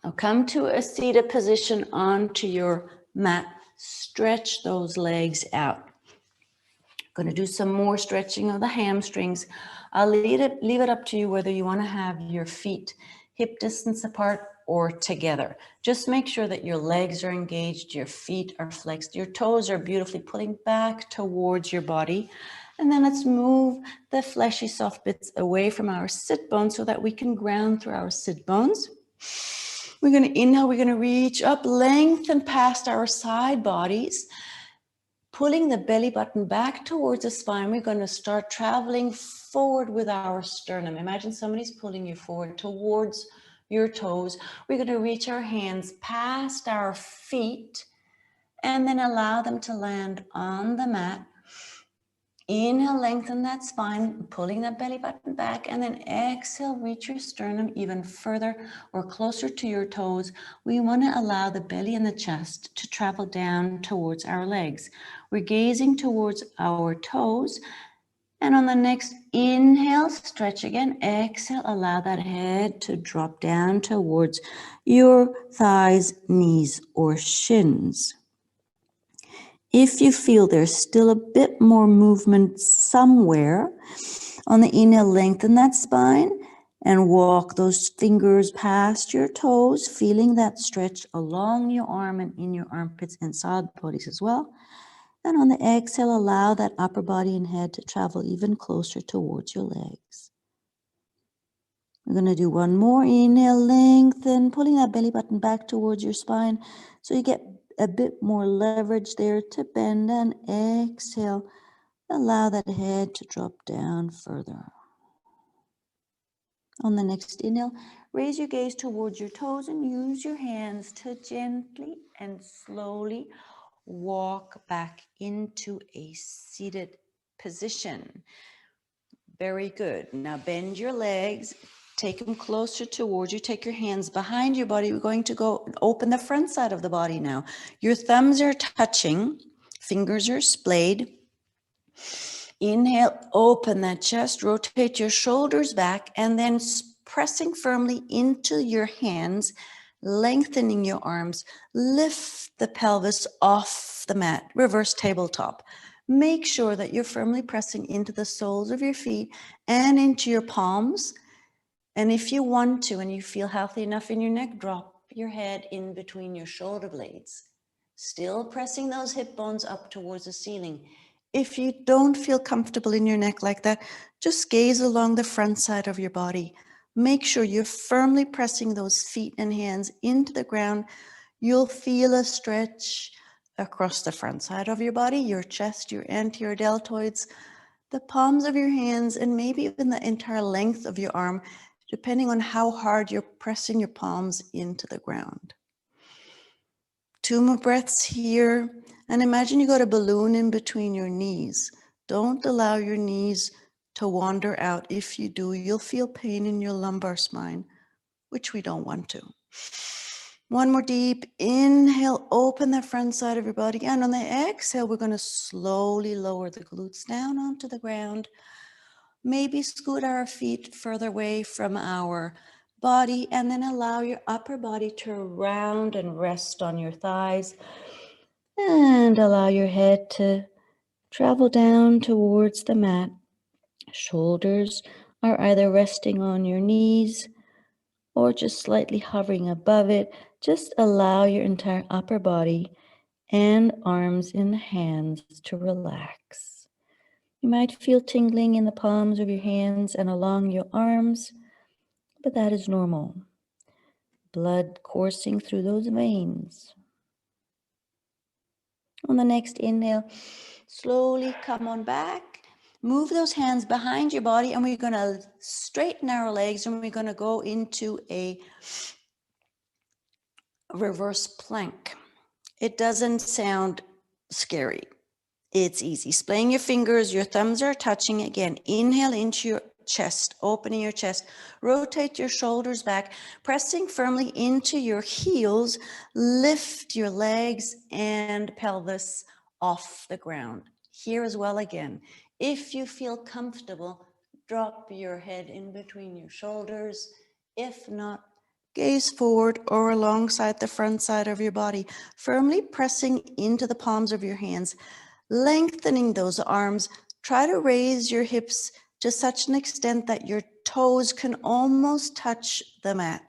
Now come to a seated position onto your mat. Stretch those legs out. Going to do some more stretching of the hamstrings. I'll leave it up to you whether you want to have your feet hip distance apart or together. Just make sure that your legs are engaged, your feet are flexed, your toes are beautifully pulling back towards your body. And then let's move the fleshy soft bits away from our sit bones so that we can ground through our sit bones. We're going to inhale, we're going to reach up, lengthen past our side bodies. Pulling the belly button back towards the spine, we're going to start traveling forward with our sternum. Imagine somebody's pulling you forward towards your toes. We're going to reach our hands past our feet and then allow them to land on the mat. Inhale, lengthen that spine, pulling that belly button back, and then exhale, reach your sternum even further or closer to your toes. We want to allow the belly and the chest to travel down towards our legs. We're gazing towards our toes, and on the next inhale, stretch again. Exhale, allow that head to drop down towards your thighs, knees, or shins. If you feel there's still a bit more movement somewhere, on the inhale, lengthen that spine and walk those fingers past your toes, feeling that stretch along your arm and in your armpits and side bodies as well. And on the exhale, allow that upper body and head to travel even closer towards your legs. We're going to do one more. Inhale, lengthen, pulling that belly button back towards your spine so you get a bit more leverage there to bend, and exhale, allow that head to drop down further. On the next inhale, raise your gaze towards your toes and use your hands to gently and slowly walk back into a seated position. Very good. Now bend your legs. Take them closer towards you. Take your hands behind your body. We're going to go open the front side of the body now. Your thumbs are touching. Fingers are splayed. Inhale, open that chest. Rotate your shoulders back and then pressing firmly into your hands, lengthening your arms. Lift the pelvis off the mat. Reverse tabletop. Make sure that you're firmly pressing into the soles of your feet and into your palms. And if you want to, and you feel healthy enough in your neck, drop your head in between your shoulder blades. Still pressing those hip bones up towards the ceiling. If you don't feel comfortable in your neck like that, just gaze along the front side of your body. Make sure you're firmly pressing those feet and hands into the ground. You'll feel a stretch across the front side of your body, your chest, your anterior deltoids, the palms of your hands, and maybe even the entire length of your arm, depending on how hard you're pressing your palms into the ground. 2 more breaths here. And imagine you got a balloon in between your knees. Don't allow your knees to wander out. If you do, you'll feel pain in your lumbar spine, which we don't want to. 1 more deep inhale, open the front side of your body. And on the exhale, we're going to slowly lower the glutes down onto the ground. Maybe scoot our feet further away from our body, and then allow your upper body to round and rest on your thighs. And allow your head to travel down towards the mat. Shoulders are either resting on your knees or just slightly hovering above it. Just allow your entire upper body and arms and hands to relax. You might feel tingling in the palms of your hands and along your arms, but that is normal. Blood coursing through those veins. On the next inhale, slowly come on back. Move those hands behind your body, and we're going to straighten our legs, and we're going to go into a reverse plank. It doesn't sound scary. It's easy. Splaying your fingers, your thumbs are touching again. Inhale into your chest, opening your chest. Rotate your shoulders back, pressing firmly into your heels. Lift your legs and pelvis off the ground. Here as well again. If you feel comfortable, drop your head in between your shoulders. If not, gaze forward or alongside the front side of your body, firmly pressing into the palms of your hands. Lengthening those arms, try to raise your hips to such an extent that your toes can almost touch the mat.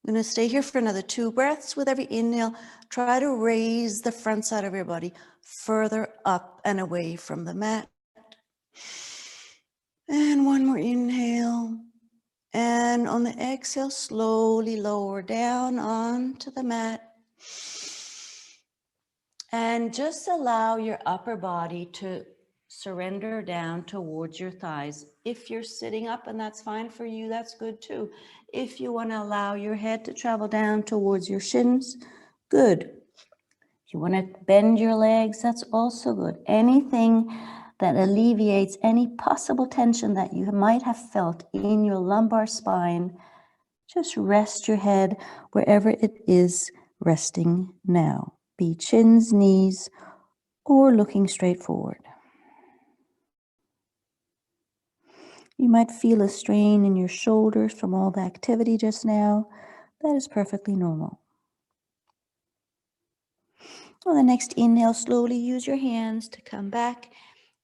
I'm going to stay here for another 2 breaths. With every inhale, try to raise the front side of your body further up and away from the mat. And one more inhale. And on the exhale, slowly lower down onto the mat. And just allow your upper body to surrender down towards your thighs. If you're sitting up and that's fine for you, that's good too. If you want to allow your head to travel down towards your shins, good. If you want to bend your legs, that's also good. Anything that alleviates any possible tension that you might have felt in your lumbar spine, just rest your head wherever it is resting now. Be chins, knees, or looking straight forward. You might feel a strain in your shoulders from all the activity just now. That is perfectly normal. On the next inhale, slowly use your hands to come back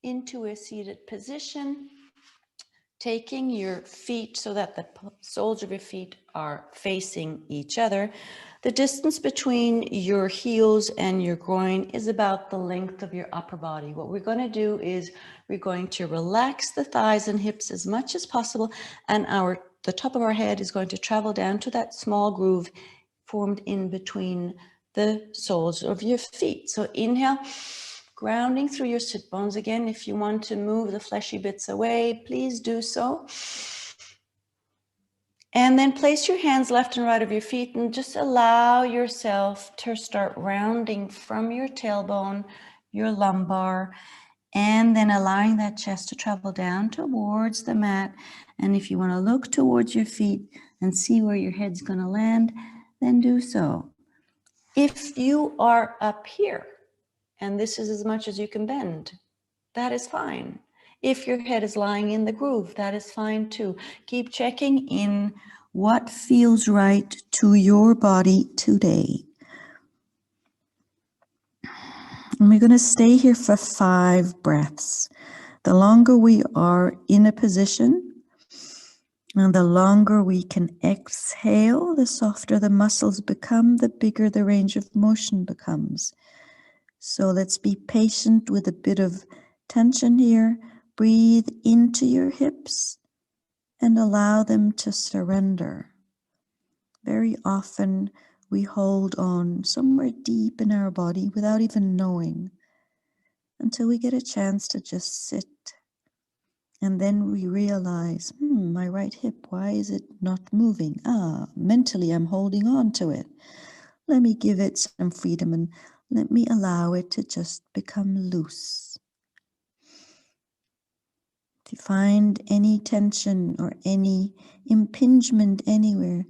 into a seated position, taking your feet so that the soles of your feet are facing each other. The distance between your heels and your groin is about the length of your upper body. What we're going to do is we're going to relax the thighs and hips as much as possible, and the top of our head is going to travel down to that small groove formed in between the soles of your feet. So inhale, grounding through your sit bones. Again, if you want to move the fleshy bits away, please do so. And then place your hands left and right of your feet and just allow yourself to start rounding from your tailbone, your lumbar, and then allowing that chest to travel down towards the mat. And if you want to look towards your feet and see where your head's going to land, then do so. If you are up here, and this is as much as you can bend, that is fine. If your head is lying in the groove, that is fine too. Keep checking in what feels right to your body today. And we're going to stay here for 5 breaths. The longer we are in a position, and the longer we can exhale, the softer the muscles become, the bigger the range of motion becomes. So let's be patient with a bit of tension here. Breathe into your hips and allow them to surrender. Very often we hold on somewhere deep in our body without even knowing, until we get a chance to just sit. And then we realize, my right hip, why is it not moving? Mentally I'm holding on to it. Let me give it some freedom and let me allow it to just become loose. If you find any tension or any impingement anywhere,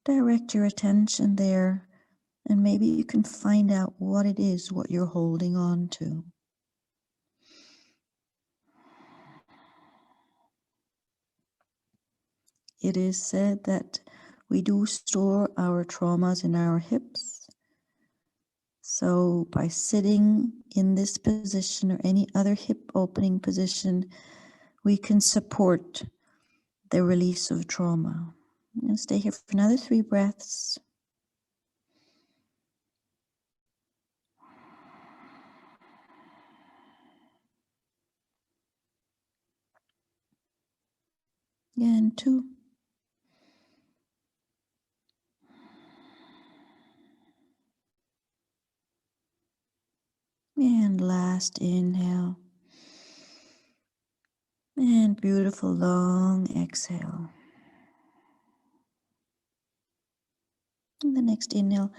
direct your attention there, and maybe you can find out what it is, what you're holding on to. It is said that we do store our traumas in our hips. So by sitting in this position or any other hip opening position, we can support the release of trauma. I'm going to stay here for another 3 breaths. And 2. And last inhale. And beautiful long exhale. And the next inhale,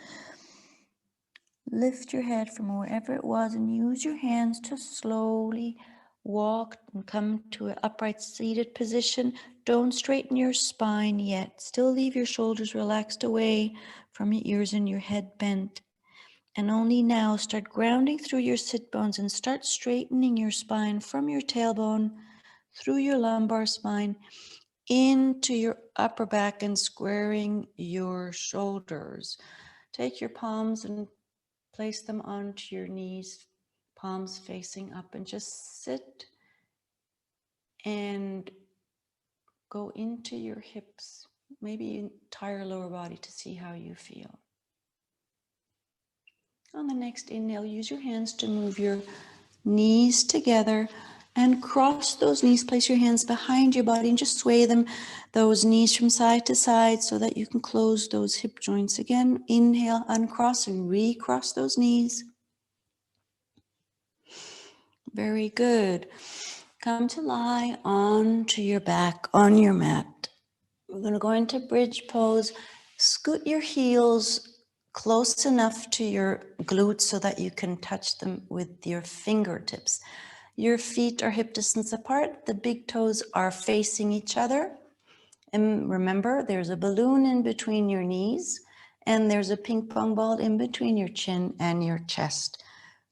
Lift your head from wherever it was and use your hands to slowly walk and come to an upright seated position. Don't straighten your spine yet. Still leave your shoulders relaxed away from your ears and your head bent. And only now start grounding through your sit bones and start straightening your spine from your tailbone through your lumbar spine into your upper back and squaring your shoulders. Take your palms and place them onto your knees, palms facing up, and just sit and go into your hips, maybe entire lower body to see how you feel. On the next inhale, use your hands to move your knees together and cross those knees. Place your hands behind your body and just sway them, those knees from side to side so that you can close those hip joints again. Inhale, uncross and recross those knees. Very good. Come to lie onto your back on your mat. We're going to go into bridge pose. Scoot your heels close enough to your glutes so that you can touch them with your fingertips. Your feet are hip distance apart. The big toes are facing each other. And remember, there's a balloon in between your knees and there's a ping pong ball in between your chin and your chest.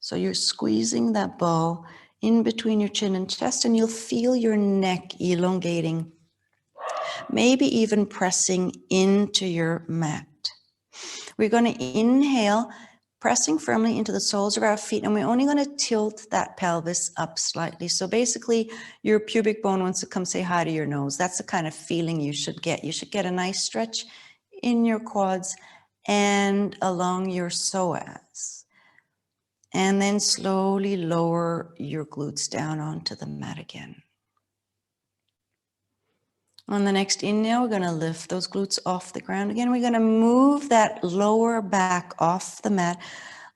So you're squeezing that ball in between your chin and chest, and you'll feel your neck elongating, maybe even pressing into your mat. We're going to inhale, pressing firmly into the soles of our feet, and we're only going to tilt that pelvis up slightly. So basically, your pubic bone wants to come say hi to your nose. That's the kind of feeling you should get. You should get a nice stretch in your quads and along your psoas. And then slowly lower your glutes down onto the mat again. On the next inhale, we're going to lift those glutes off the ground again. We're going to move that lower back off the mat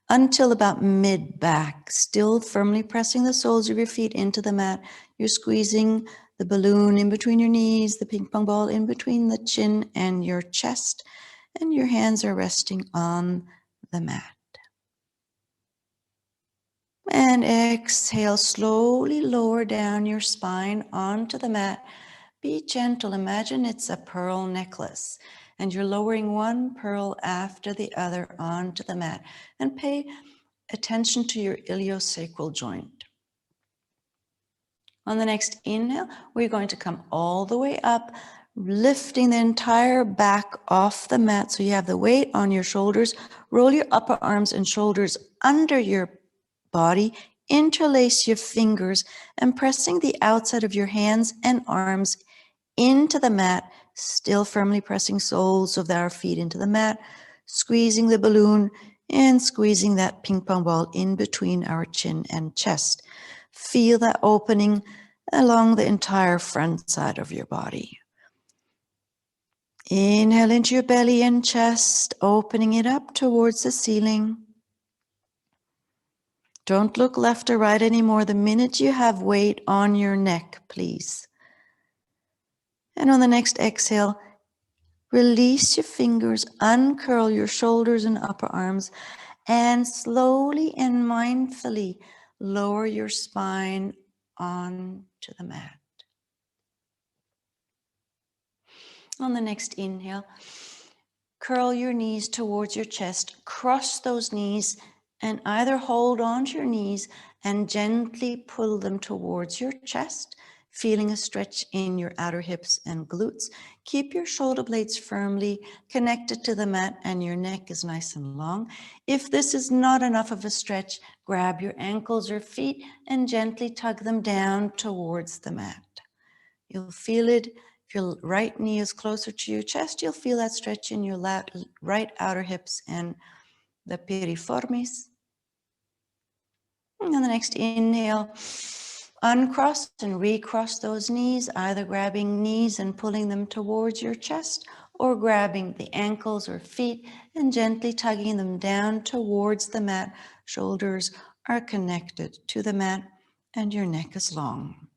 until about mid-back, still firmly pressing the soles of your feet into the mat. You're squeezing the balloon in between your knees, the ping pong ball in between the chin and your chest, and your hands are resting on the mat. And exhale, slowly lower down your spine onto the mat. Be gentle. Imagine it's a pearl necklace and you're lowering one pearl after the other onto the mat. And pay attention to your iliosacral joint. On the next inhale, we're going to come all the way up, lifting the entire back off the mat so you have the weight on your shoulders. Roll your upper arms and shoulders under your body, interlace your fingers, and pressing the outside of your hands and arms into the mat, still firmly pressing soles of our feet into the mat, squeezing the balloon and squeezing that ping pong ball in between our chin and chest. Feel that opening along the entire front side of your body. Inhale into your belly and chest, opening it up towards the ceiling. Don't look left or right anymore the minute you have weight on your neck, please. And on the next exhale, release your fingers, uncurl your shoulders and upper arms, and slowly and mindfully lower your spine onto the mat. On the next inhale, curl your knees towards your chest, cross those knees, and either hold onto your knees and gently pull them towards your chest, feeling a stretch in your outer hips and glutes. Keep your shoulder blades firmly connected to the mat and your neck is nice and long. If this is not enough of a stretch, grab your ankles or feet and gently tug them down towards the mat. You'll feel it. If your right knee is closer to your chest, you'll feel that stretch in your right outer hips and the piriformis. And on the next inhale, uncross and recross those knees, either grabbing knees and pulling them towards your chest or grabbing the ankles or feet and gently tugging them down towards the mat. Shoulders are connected to the mat and your neck is long.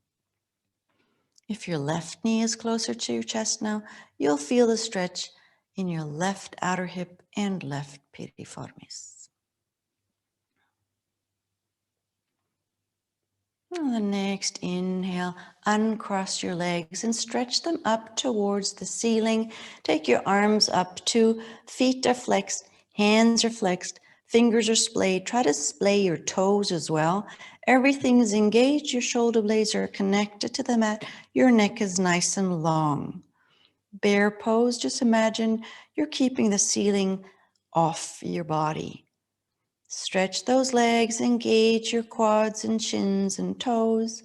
If your left knee is closer to your chest now, you'll feel the stretch in your left outer hip and left piriformis. On the next inhale, uncross your legs and stretch them up towards the ceiling. Take your arms up too. Feet are flexed, hands are flexed, fingers are splayed. Try to splay your toes as well. Everything is engaged. Your shoulder blades are connected to the mat. Your neck is nice and long. Bear pose, just imagine you're keeping the ceiling off your body. Stretch those legs, engage your quads and shins and toes.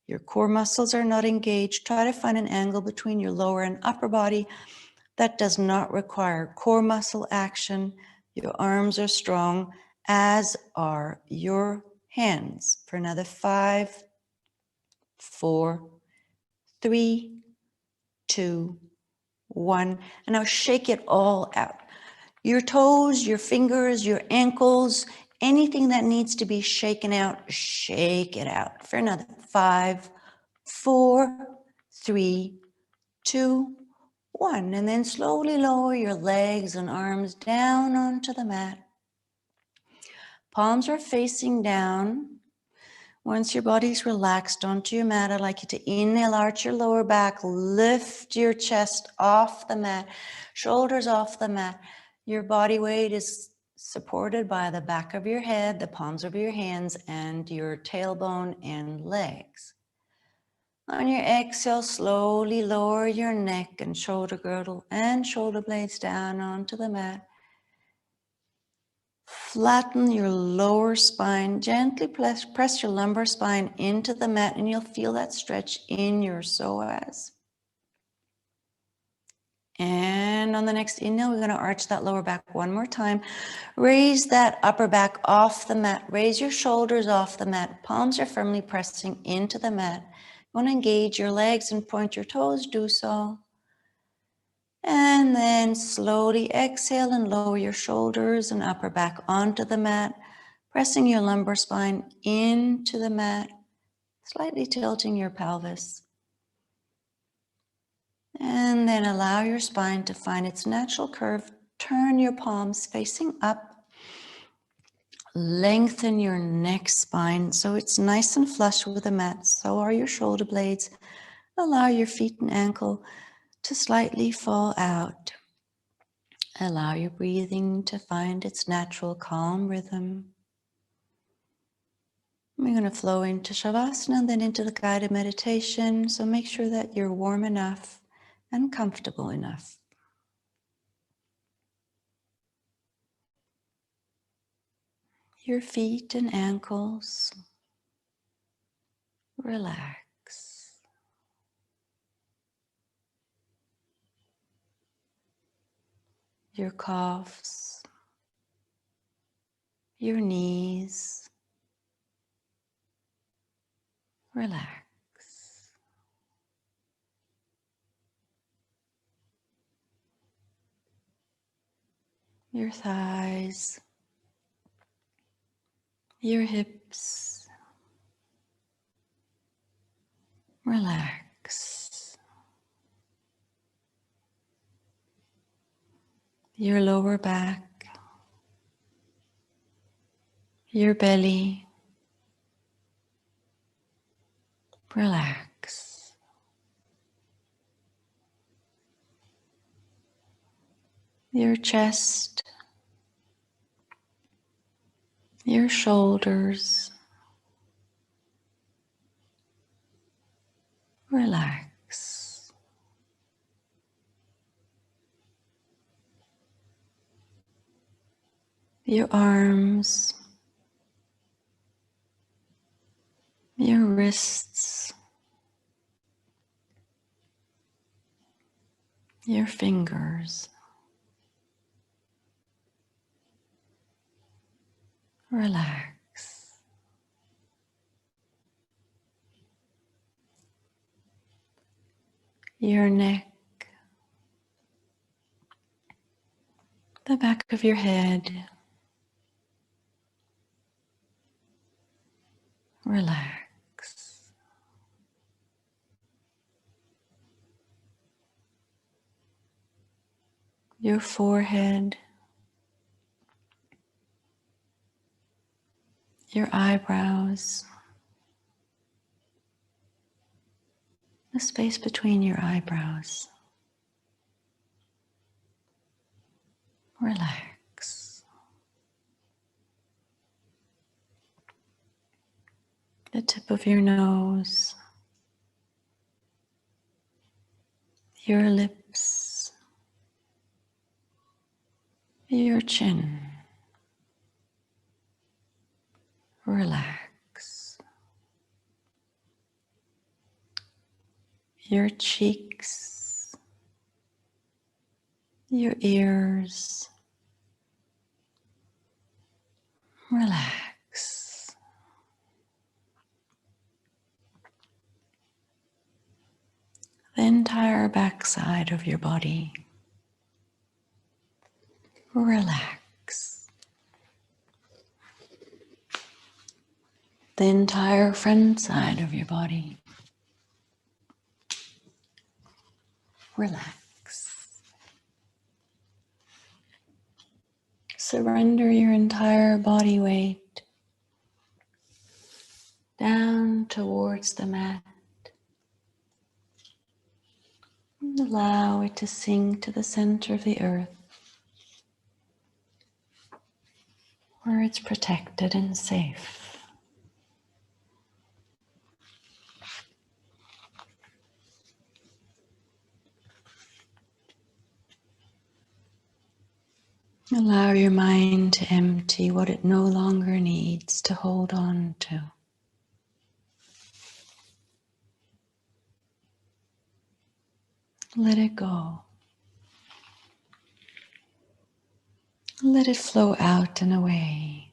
Your core muscles are not engaged. Try to find an angle between your lower and upper body that does not require core muscle action. Your arms are strong, as are your hands. For another 5, 4, 3, 2, 1. And now shake it all out. Your toes, your fingers, your ankles, anything that needs to be shaken out, shake it out. For another 5, 4, 3, 2, 1. And then slowly lower your legs and arms down onto the mat. Palms are facing down. Once your body's relaxed onto your mat, I'd like you to inhale, arch your lower back, lift your chest off the mat, shoulders off the mat. Your body weight is supported by the back of your head, the palms of your hands, and your tailbone and legs. On your exhale, slowly lower your neck and shoulder girdle and shoulder blades down onto the mat. Flatten your lower spine. Gently press your lumbar spine into the mat and you'll feel that stretch in your psoas. And on the next inhale, we're going to arch that lower back one more time. Raise that upper back off the mat. Raise your shoulders off the mat. Palms are firmly pressing into the mat. You want to engage your legs and point your toes, do so. And then slowly exhale and lower your shoulders and upper back onto the mat, pressing your lumbar spine into the mat, slightly tilting your pelvis. And then allow your spine to find its natural curve. Turn your palms facing up. Lengthen your neck spine so it's nice and flush with the mat. So are your shoulder blades. Allow your feet and ankle to slightly fall out. Allow your breathing to find its natural calm rhythm. We're going to flow into Shivassina and then into the guided meditation. So make sure that you're warm enough and comfortable enough. Your feet and ankles relax. Your calves, your knees, relax. Your thighs, your hips, relax. Your lower back, your belly, relax. Your chest, your shoulders, relax. Your arms, your wrists, your fingers, relax. Your neck, the back of your head, relax. Your forehead, your eyebrows, the space between your eyebrows. Relax. The tip of your nose, your lips, your chin. Relax. Your cheeks, your ears. Relax. The entire backside of your body. Relax. The entire front side of your body. Relax. Surrender your entire body weight down towards the mat. And allow it to sink to the center of the earth, where it's protected and safe. Allow your mind to empty what it no longer needs to hold on to. Let it go. Let it flow out and away.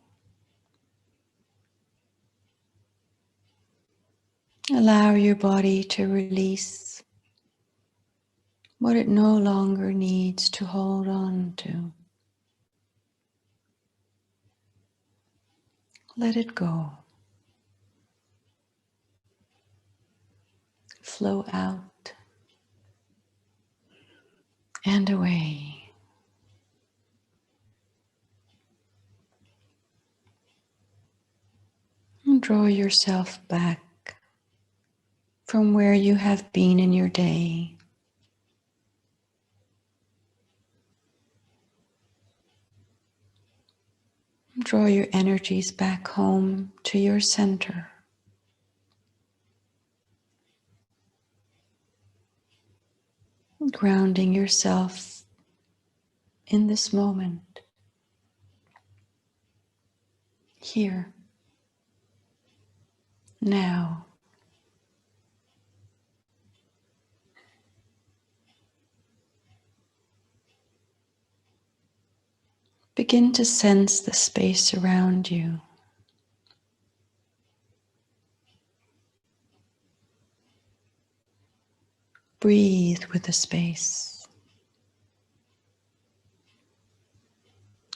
Allow your body to release what it no longer needs to hold on to. Let it go. Flow out and away. And draw yourself back from where you have been in your day. Draw your energies back home to your center. Grounding yourself in this moment. Here. Now. Begin to sense the space around you. Breathe with the space.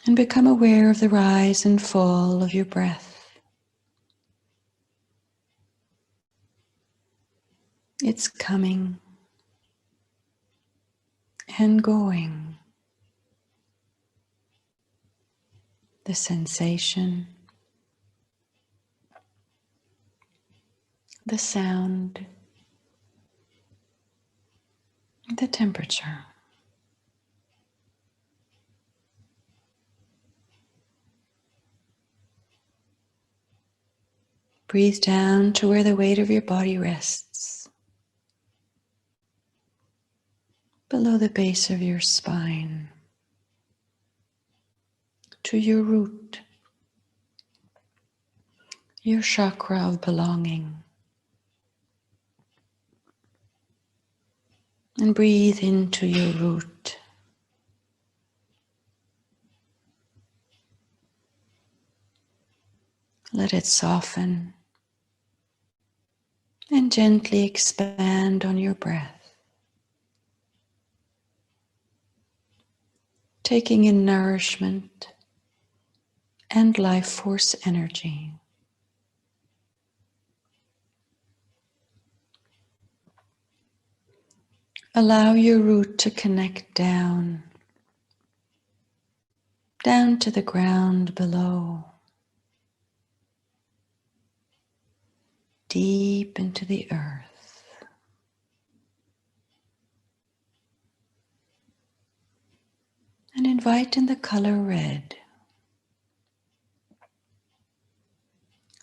And become aware of the rise and fall of your breath. It's coming and going. The sensation, the sound, the temperature. Breathe down to where the weight of your body rests, below the base of your spine, to your root, your chakra of belonging. And breathe into your root. Let it soften and gently expand on your breath, taking in nourishment and life force energy. Allow your root to connect down to the ground below, deep into the earth. invite in the color red,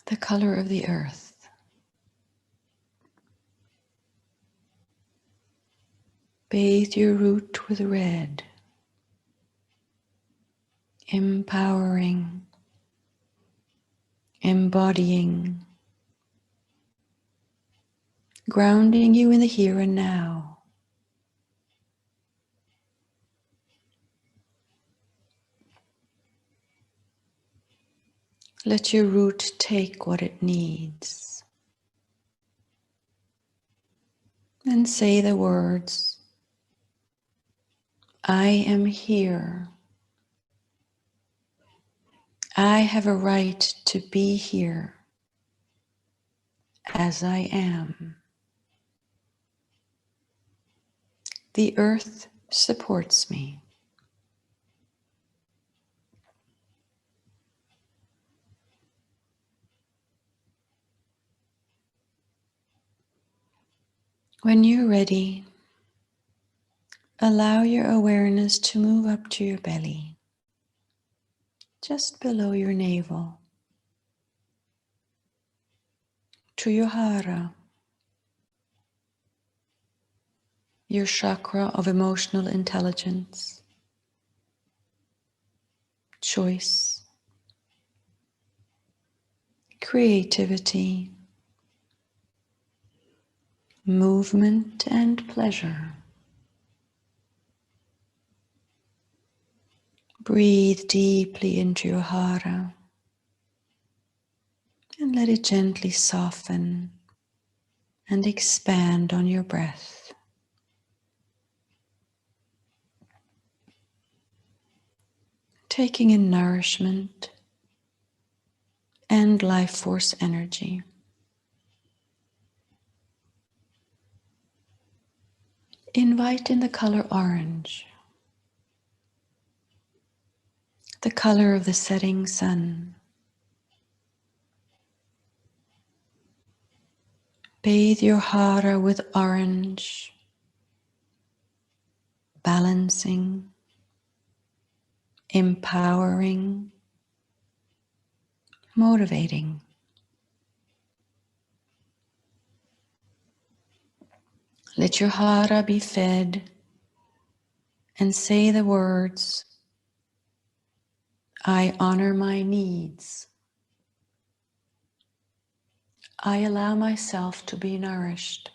the color of the earth. Bathe your root with red, empowering, embodying, grounding you in the here and now. Let your root take what it needs. And say the words, I am here. I have a right to be here as I am. The earth supports me. When you're ready, allow your awareness to move up to your belly, just below your navel, to your hara, your chakra of emotional intelligence, choice, creativity, movement, and pleasure. Breathe deeply into your hara and let it gently soften and expand on your breath. Taking in nourishment and life force energy. Invite in the color orange, the color of the setting sun. Bathe your hara with orange, balancing, empowering, motivating. Let your hara be fed and say the words, I honor my needs. I allow myself to be nourished.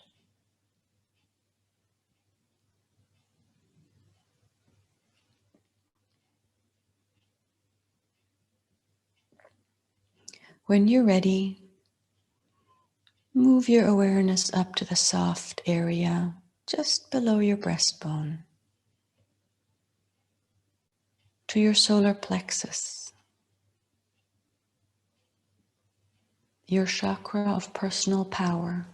When you're ready, move your awareness up to the soft area just below your breastbone, to your solar plexus, your chakra of personal power.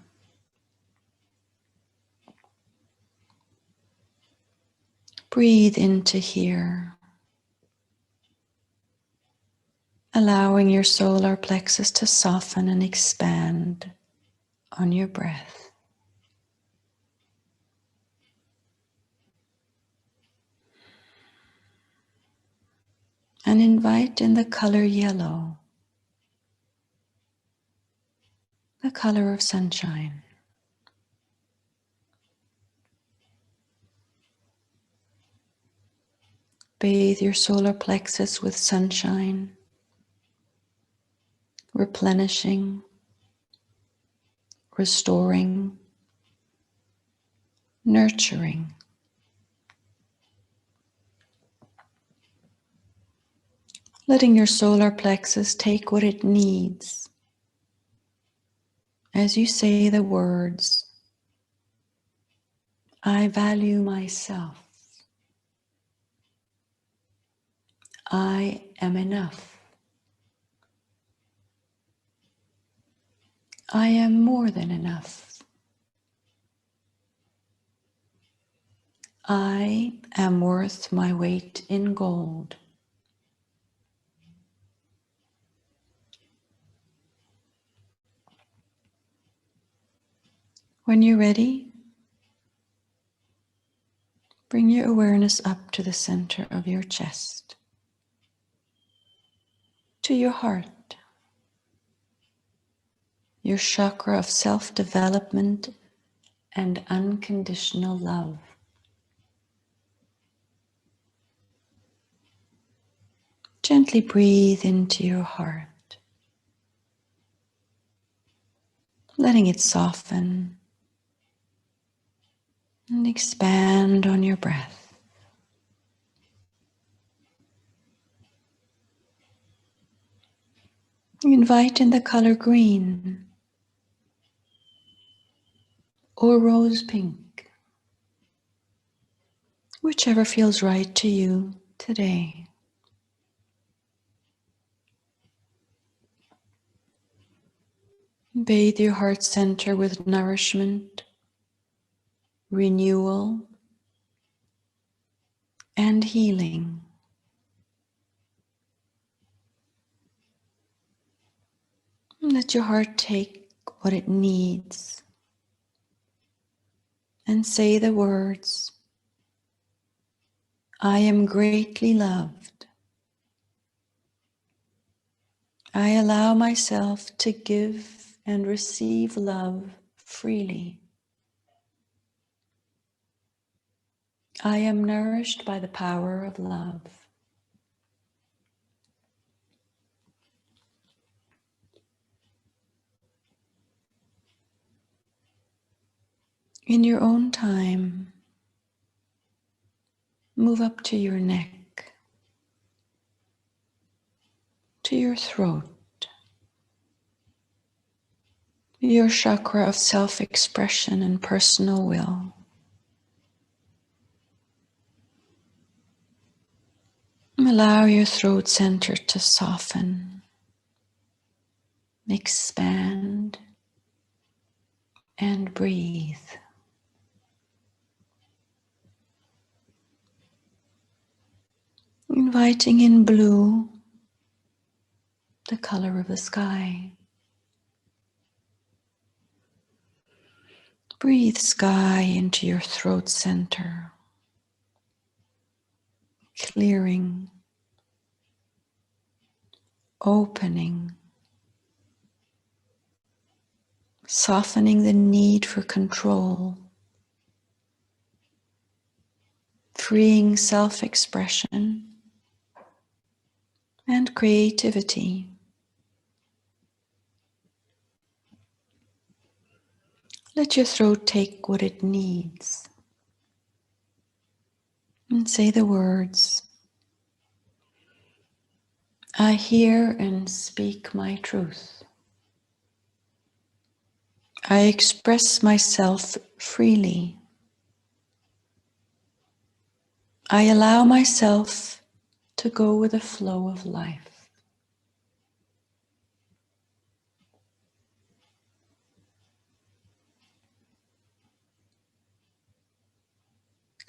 Breathe into here, allowing your solar plexus to soften and expand on your breath. And invite in the color yellow, the color of sunshine. Bathe your solar plexus with sunshine, replenishing, restoring, nurturing. Letting your solar plexus take what it needs as you say the words, I value myself. I am enough. I am more than enough. I am worth my weight in gold. When you're ready, Bring your awareness up to the center of your chest, to your heart, your chakra of self-development and unconditional love. Gently breathe into your heart, letting it soften and expand on your breath. Invite in the color green or rose pink, whichever feels right to you today. Bathe your heart center with nourishment, renewal, and healing. Let your heart take what it needs and say the words, I am greatly loved. I allow myself to give and receive love freely. I am nourished by the power of love. In your own time, move up to your neck, to your throat, your chakra of self-expression and personal will. Allow your throat center to soften, expand, and breathe. Inviting in blue, the color of the sky. Breathe sky into your throat center, clearing, opening, softening the need for control, freeing self-expression and creativity. Let your throat take what it needs and say the words, I hear and speak my truth. I express myself freely. I allow myself to go with the flow of life.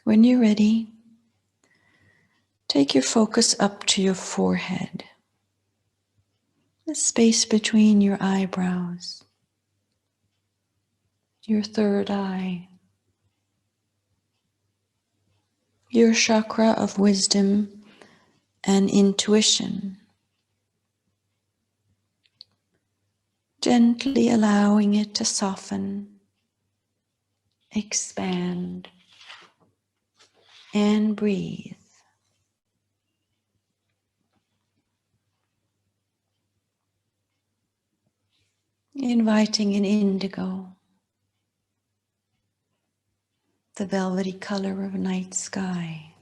When you're ready, take your focus up to your forehead, the space between your eyebrows, your third eye, your chakra of wisdom and intuition, gently allowing it to soften, expand, and breathe. Inviting in indigo, the velvety color of night sky.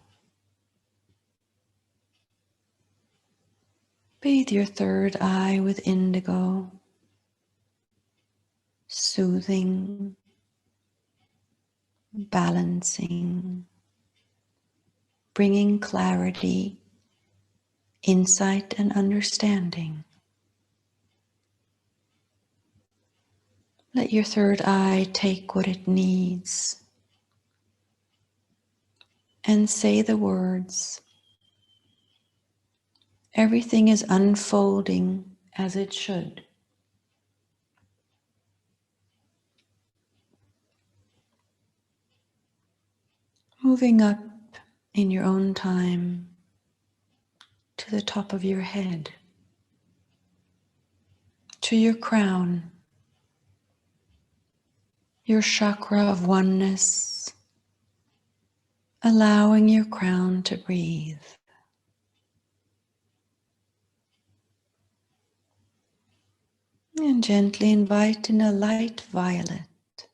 Bathe your third eye with indigo, soothing, balancing, bringing clarity, insight, and understanding. Let your third eye take what it needs and say the words, everything is unfolding as it should. Moving up in your own time to the top of your head, to your crown, your chakra of oneness, allowing your crown to breathe. And gently invite in a light violet,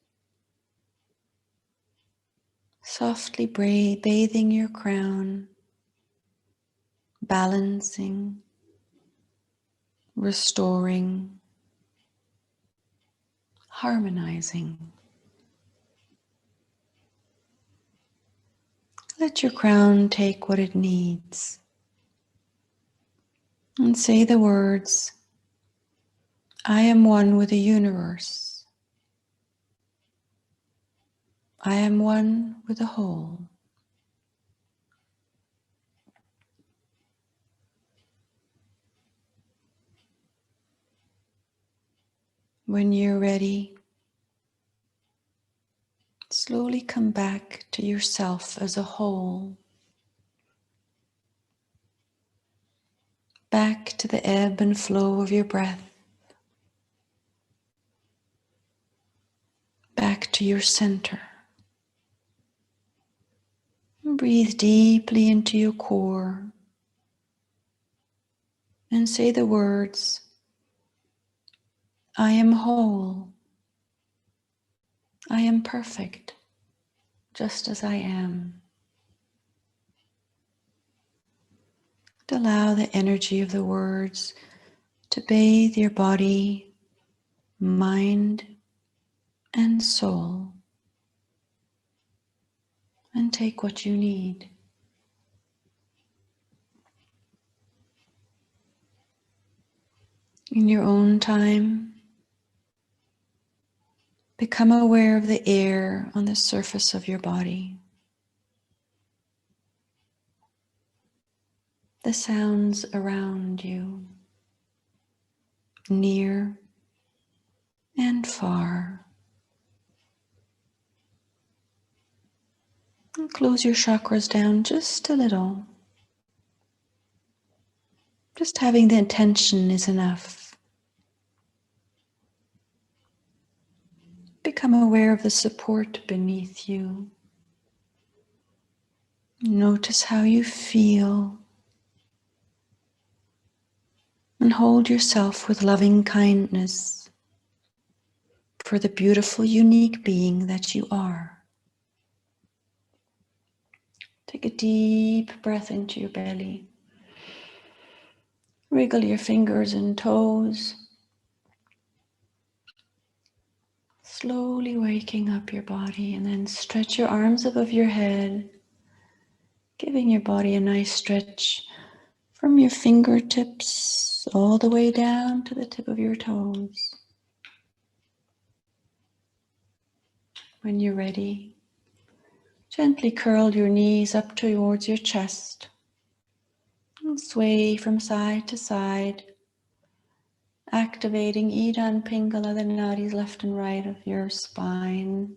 softly bathing your crown, balancing, restoring, harmonizing. Let your crown take what it needs. And say the words, I am one with the universe. I am one with the whole. When you're ready, slowly come back to yourself as a whole. Back to the ebb and flow of your breath. Back to your center. And breathe deeply into your core. And say the words, I am whole. I am perfect, just as I am. Allow the energy of the words to bathe your body, mind, and soul. And take what you need. In your own time, become aware of the air on the surface of your body. The sounds around you, near and far. And close your chakras down just a little. Just having the intention is enough. Become aware of the support beneath you. Notice how you feel. And hold yourself with loving kindness for the beautiful, unique being that you are. Take a deep breath into your belly. Wriggle your fingers and toes. Slowly waking up your body, and then stretch your arms above your head, giving your body a nice stretch from your fingertips all the way down to the tip of your toes. When you're ready, gently curl your knees up towards your chest and sway from side to side, activating Ida and Pingala, the nadis left and right of your spine.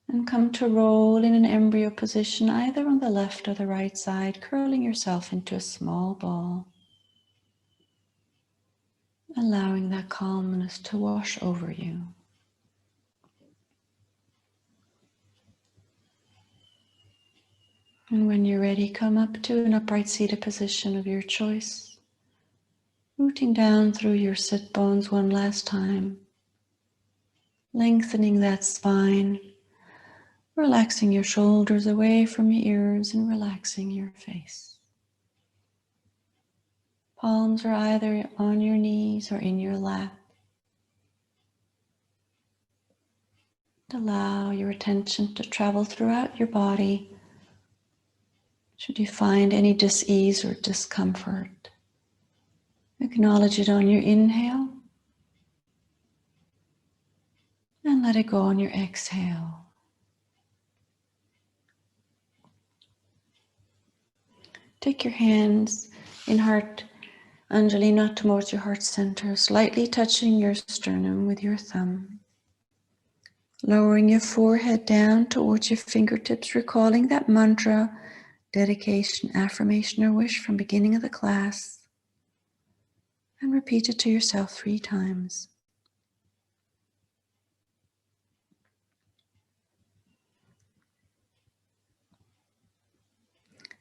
And come to roll in an embryo position either on the left or the right side, curling yourself into a small ball. Allowing that calmness to wash over you. And when you're ready, come up to an upright seated position of your choice. Rooting down through your sit bones one last time. Lengthening that spine. Relaxing your shoulders away from your ears and relaxing your face. Palms are either on your knees or in your lap. Allow your attention to travel throughout your body. Should you find any dis-ease or discomfort, acknowledge it on your inhale and let it go on your exhale. Take your hands in heart Anjali, not towards your heart center, slightly touching your sternum with your thumb. Lowering your forehead down towards your fingertips, recalling that mantra, dedication, affirmation, or wish from beginning of the class. And repeat it to yourself 3 times.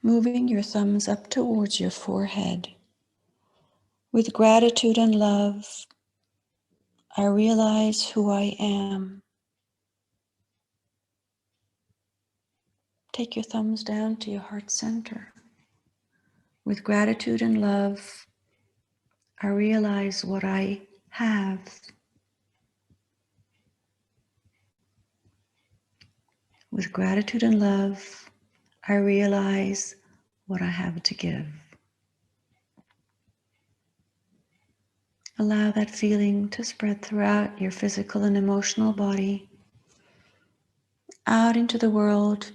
Moving your thumbs up towards your forehead. With gratitude and love, I realize who I am. Take your thumbs down to your heart center. With gratitude and love, I realize what I have. With gratitude and love, I realize what I have to give. Allow that feeling to spread throughout your physical and emotional body, out into the world,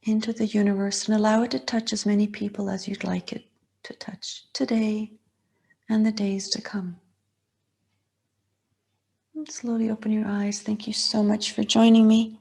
into the universe, and allow it to touch as many people as you'd like it to touch today and the days to come. And slowly open your eyes. Thank you so much for joining me.